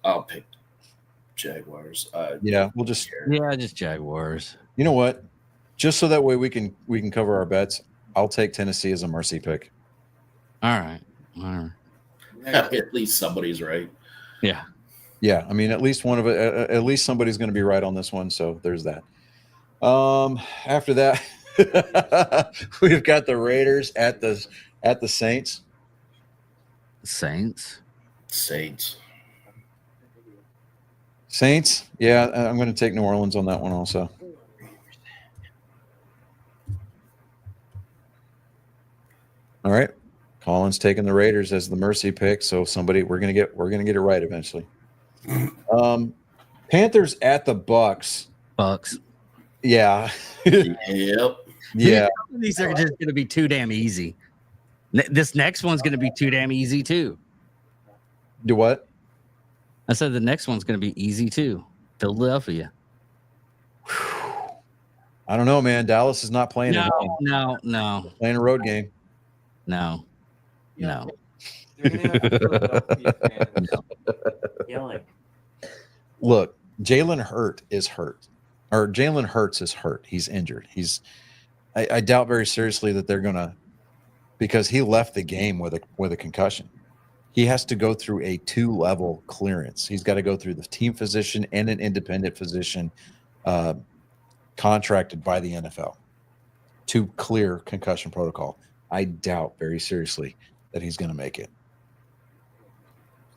I'll pick Jaguars. Yeah, we'll just. Yeah, just Jaguars. You know what? Just so that way we can cover our bets. I'll take Tennessee as a mercy pick. All right. At least somebody's right. Yeah. Yeah, I mean, at least one of it. At least somebody's going to be right on this one. So there's that. After that, we've got the Raiders at the Saints. Saints. Saints. Yeah, I'm going to take New Orleans on that one also. All right. Colin's taking the Raiders as the mercy pick, so we're gonna get it right eventually. Panthers at the Bucks. Bucks. Yeah. Yep. Yeah. These are just going to be too damn easy. This next one's going to be too damn easy too. Do what? I said the next one's going to be easy too. Philadelphia. I don't know, man. Dallas is not playing. No. Playing a road game. No. They're gonna have Philadelphia fans yelling. Look, Jalen Hurts is hurt. He's injured. I doubt very seriously that they're gonna, because he left the game with a concussion. He has to go through a 2-level clearance. He's got to go through the team physician and an independent physician contracted by the NFL to clear concussion protocol. I doubt very seriously that he's going to make it.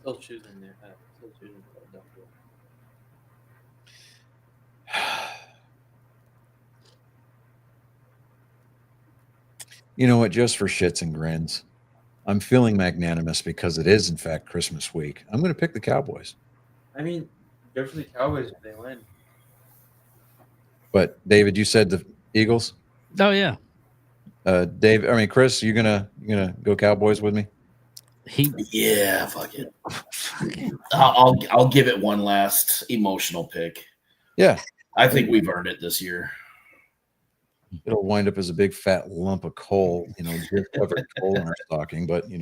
Still choosing Philadelphia. You know what? Just for shits and grins, I'm feeling magnanimous because it is, in fact, Christmas week. I'm going to pick the Cowboys. I mean, good for the Cowboys if they win. But David, you said the Eagles. Oh yeah. Chris, you gonna go Cowboys with me? Yeah, fuck it. I'll give it one last emotional pick. Yeah, I think we've earned it this year. it'll wind up as a big fat lump of coal, just covered coal in our stocking. But It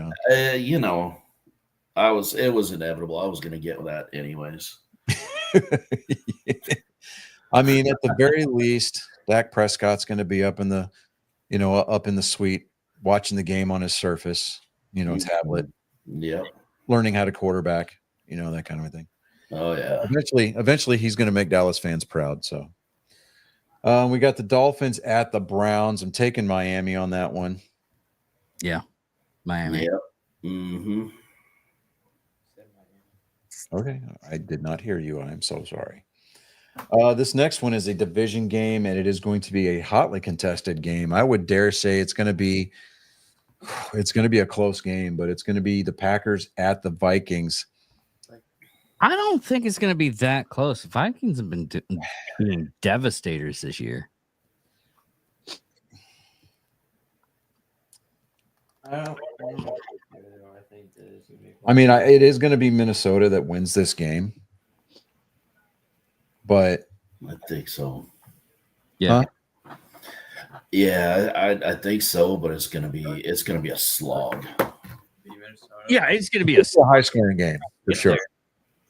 was inevitable. I was going to get that anyways. I mean, at the very least, Dak Prescott's going to be up in the suite watching the game on his Surface, tablet, learning how to quarterback, that kind of a thing. Oh yeah. Eventually, he's going to make Dallas fans proud. So, we got the Dolphins at the Browns. I'm taking Miami on that one. Yeah, Miami. Yep. Mm-hmm. Okay, I did not hear you. I'm so sorry. This next one is a division game, and it is going to be a hotly contested game. I would dare say it's going to be a close game, but it's going to be the Packers at the Vikings. I don't think it's going to be that close. Vikings have been being devastators this year. I mean, it is going to be Minnesota that wins this game, but I think so. Yeah. Huh? Yeah, I think so, but it's gonna be a slog. Yeah, it's going to be it's a high scoring game for sure.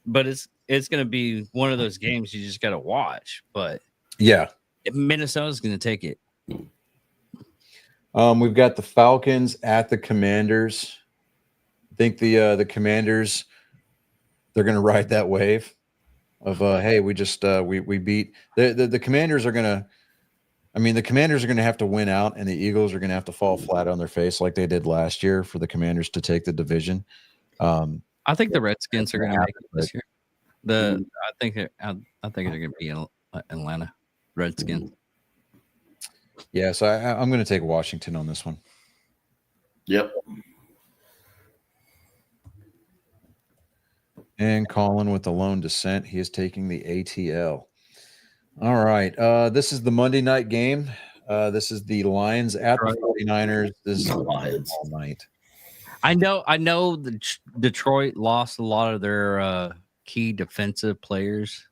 But it's going to be one of those games you just got to watch. But Yeah. Minnesota's going to take it. We've got the Falcons at the Commanders. I think the Commanders, they're going to ride that wave of hey, we just we beat the Commanders are going to. I mean, the Commanders are going to have to win out, and the Eagles are going to have to fall flat on their face like they did last year for the Commanders to take the division. I think the Redskins are going to make it this year. I think they're going to be in Atlanta Redskins. Yeah, so I'm going to take Washington on this one. Yep. And Colin with the lone dissent. He is taking the ATL. All right. This is the Monday night game. This is the Lions at the 49ers. This is Lions all night. I know the Detroit lost a lot of their key defensive players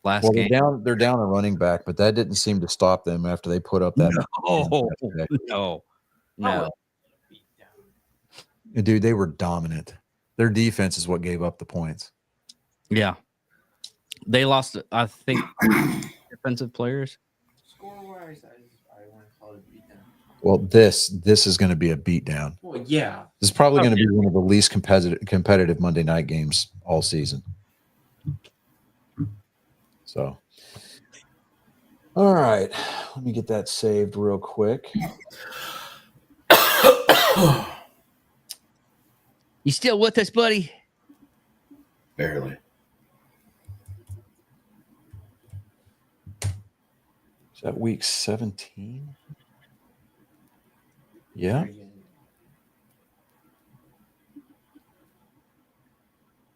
last game. They're down a running back, but that didn't seem to stop them after they put up that. No. Dude, they were dominant. Their defense is what gave up the points. Yeah. They lost, I think, defensive players. Score-wise, I want to call it a beatdown. Well, this is going to be a beatdown. Well, yeah. This is probably going to be one of the least competitive Monday night games all season. So, all right. Let me get that saved real quick. You still with us, buddy? barely. Is that week 17? Yeah.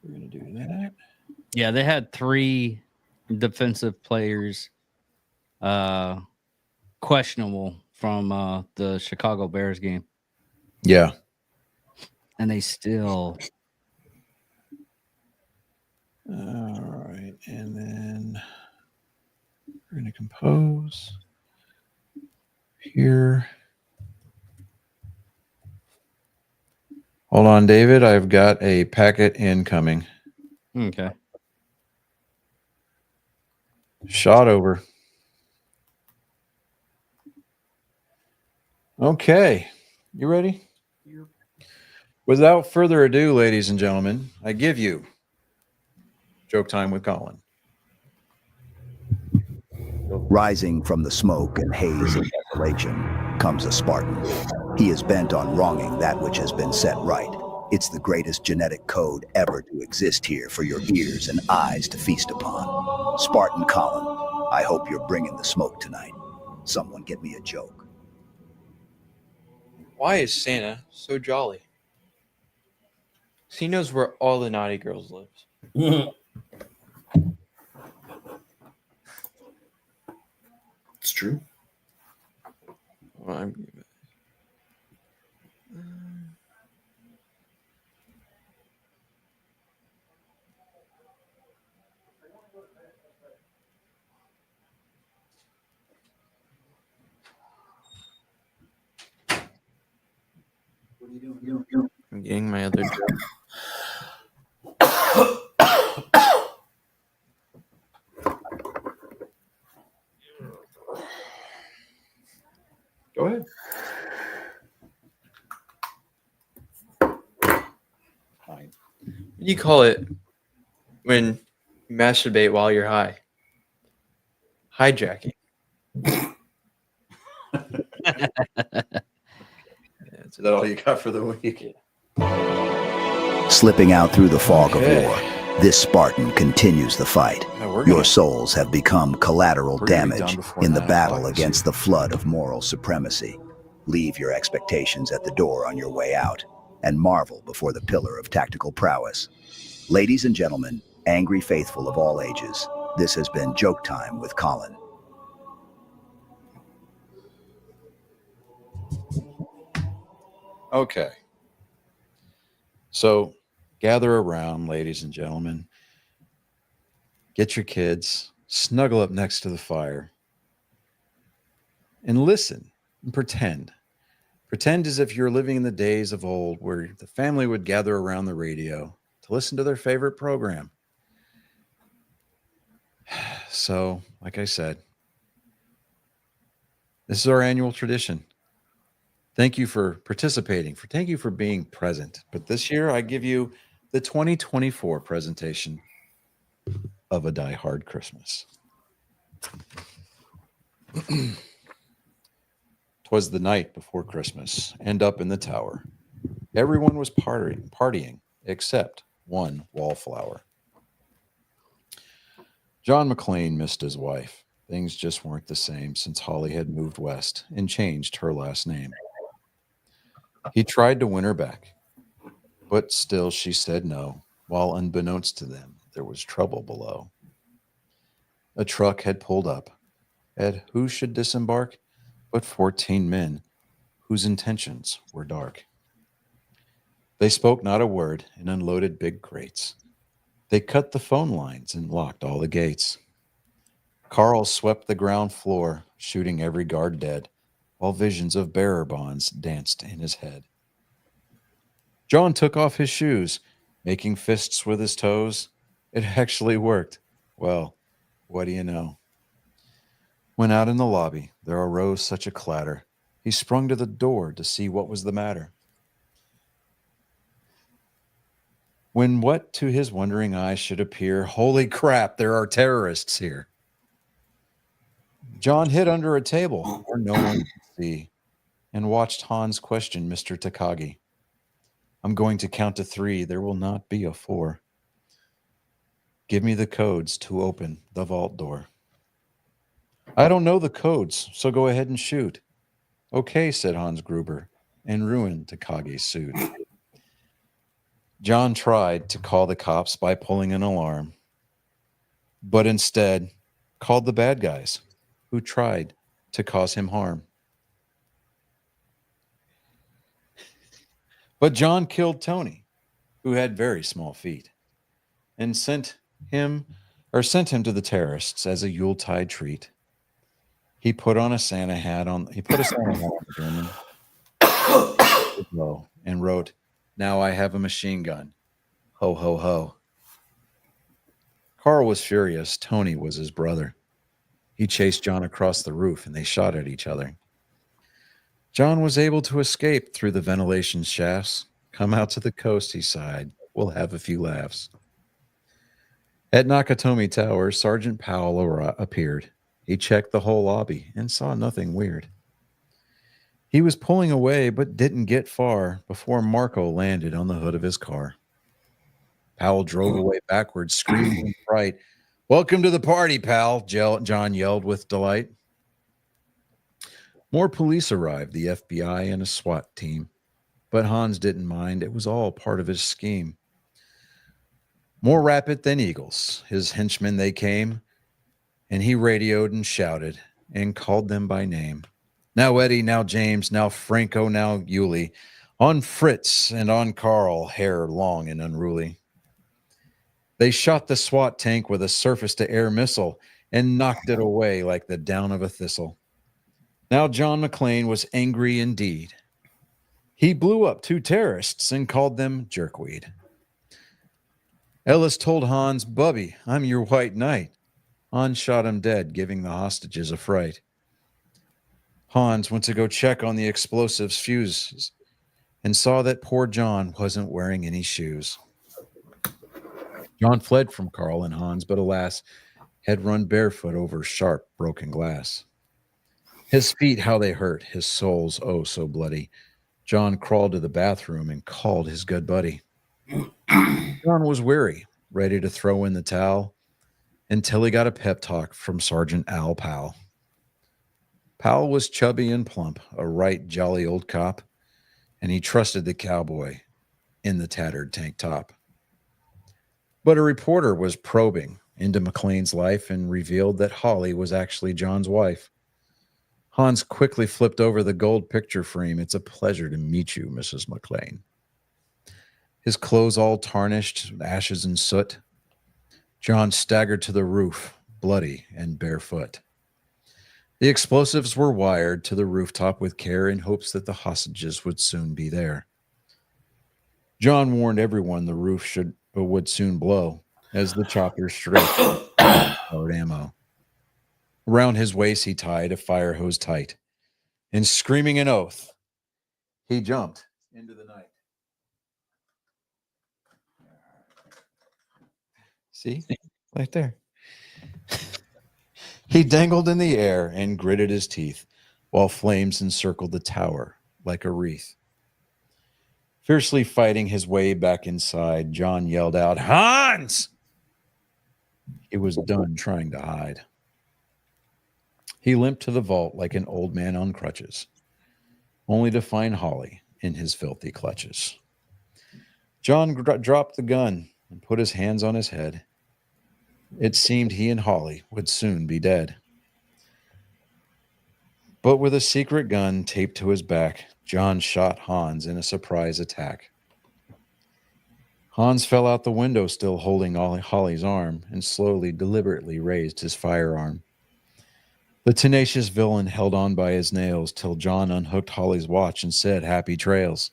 We're going to do that. Yeah, they had 3 defensive players questionable from the Chicago Bears game. Yeah. And they still... All right. And then we're going to compose here. Hold on, David. I've got a packet incoming. Okay. Shot over. Okay. You ready? Without further ado, ladies and gentlemen, I give you Joke Time with Colin. Rising from the smoke and haze of desolation comes a Spartan. He is bent on wronging that which has been set right. It's the greatest genetic code ever to exist here for your ears and eyes to feast upon. Spartan Colin, I hope you're bringing the smoke tonight. Someone get me a joke. Why is Santa so jolly? So he knows where all the naughty girls live. It's true. Well, I'm getting my other job. Go ahead. Fine. What do you call it when you masturbate while you're high? Hijacking. Is that all you got for the week? Slipping out through the fog Okay. of war, this Spartan continues the fight. Yeah, we're Your gonna- souls have become collateral We're gonna be damage done before in the 9 battle o'clock this against year. the flood of moral supremacy. Leave your expectations at the door on your way out and marvel before the pillar of tactical prowess. Ladies and gentlemen, angry faithful of all ages, this has been Joke Time with Colin. Okay. So gather around, ladies and gentlemen. Get your kids, snuggle up next to the fire, and listen and pretend. Pretend as if you're living in the days of old where the family would gather around the radio to listen to their favorite program. So, like I said, this is our annual tradition. Thank you for participating. Thank you for being present. But this year, I give you the 2024 presentation of A Die Hard Christmas. 'Twas the night before Christmas, and up in the tower, everyone was partying except one wallflower. John McClane missed his wife. Things just weren't the same since Holly had moved west and changed her last name. He tried to win her back, but still she said no, while unbeknownst to them, there was trouble below. A truck had pulled up, and who should disembark but 14 men whose intentions were dark. They spoke not a word and unloaded big crates. They cut the phone lines and locked all the gates. Carl swept the ground floor, shooting every guard dead, while visions of bearer bonds danced in his head. John took off his shoes, making fists with his toes. It actually worked. Well, what do you know? When out in the lobby, there arose such a clatter. He sprung to the door to see what was the matter. When what to his wondering eyes should appear, holy crap, there are terrorists here. John hid under a table where no one could see and watched Hans question Mr. Takagi. I'm going to count to 3. There will not be a 4. Give me the codes to open the vault door. I don't know the codes, so go ahead and shoot. Okay, said Hans Gruber, and ruined Takagi's suit. John tried to call the cops by pulling an alarm, but instead called the bad guys who tried to cause him harm. But John killed Tony, who had very small feet, and sent him to the terrorists as a Yuletide treat. He put a Santa hat on the German and wrote, "Now I have a machine gun. Ho, ho, ho." Carl was furious. Tony was his brother. He chased John across the roof, and they shot at each other. John was able to escape through the ventilation shafts. Come out to the coast, he sighed. We'll have a few laughs. At Nakatomi Tower, Sergeant Powell appeared. He checked the whole lobby and saw nothing weird. He was pulling away, but didn't get far before Marco landed on the hood of his car. Powell drove away backwards, screaming in fright. "Welcome to the party, pal," John yelled with delight. More police arrived, the FBI and a SWAT team. But Hans didn't mind. It was all part of his scheme. More rapid than eagles, his henchmen they came, and he radioed and shouted and called them by name. Now Eddie, now James, now Franco, now Yulee, on Fritz and on Carl, hair long and unruly. They shot the SWAT tank with a surface-to-air missile and knocked it away like the down of a thistle. Now John McClane was angry indeed. He blew up 2 terrorists and called them jerkweed. Ellis told Hans, Bubby, I'm your white knight. Hans shot him dead, giving the hostages a fright. Hans went to go check on the explosives fuses and saw that poor John wasn't wearing any shoes. John fled from Carl and Hans, but alas, had run barefoot over sharp, broken glass. His feet, how they hurt, his soles, oh, so bloody. John crawled to the bathroom and called his good buddy. John was weary, ready to throw in the towel, until he got a pep talk from Sergeant Al Powell. Powell was chubby and plump, a right jolly old cop, and he trusted the cowboy in the tattered tank top. But a reporter was probing into McClane's life and revealed that Holly was actually John's wife. Hans quickly flipped over the gold picture frame. It's a pleasure to meet you, Mrs. McClane. His clothes all tarnished, ashes and soot. John staggered to the roof, bloody and barefoot. The explosives were wired to the rooftop with care in hopes that the hostages would soon be there. John warned everyone the roof would soon blow as the chopper straight hard ammo. Around his waist he tied a fire hose tight, and screaming an oath, he jumped into the night. See? Right there. He dangled in the air and gritted his teeth while flames encircled the tower like a wreath. Fiercely fighting his way back inside, John yelled out, Hans! He was done trying to hide. He limped to the vault like an old man on crutches, only to find Holly in his filthy clutches. John dropped the gun and put his hands on his head. It seemed he and Holly would soon be dead. But with a secret gun taped to his back, John shot Hans in a surprise attack. Hans fell out the window still holding Holly's arm and slowly, deliberately raised his firearm. The tenacious villain held on by his nails till John unhooked Holly's watch and said, Happy trails.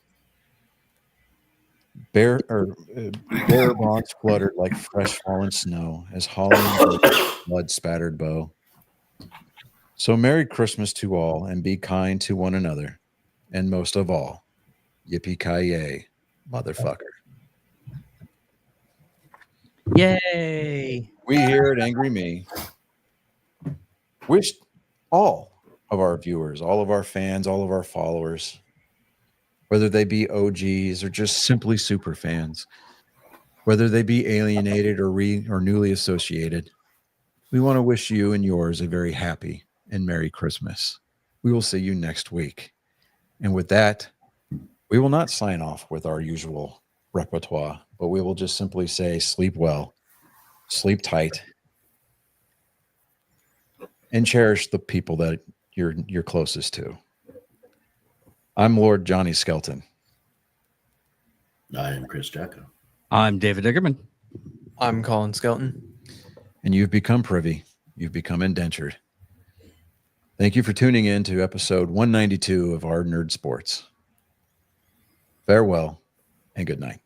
Bare bonds fluttered like fresh fallen snow as Holly blood spattered bow. So Merry Christmas to all, and be kind to one another. And most of all, yippee-ki-yay, motherfucker. Yay! We here at Angry Me wish all of our viewers, all of our fans, all of our followers, whether they be OGs or just simply super fans, whether they be alienated or newly associated, we want to wish you and yours a very happy and Merry Christmas. We will see you next week. And with that, we will not sign off with our usual repertoire, but we will just simply say, sleep well, sleep tight, and cherish the people that you're closest to. I'm Lord Johnny Skelton. I am Chris Jacko. I'm David Diggerman. I'm Colin Skelton. And you've become privy. You've become indentured. Thank you for tuning in to episode 192 of Our Nerd Sports. Farewell and good night.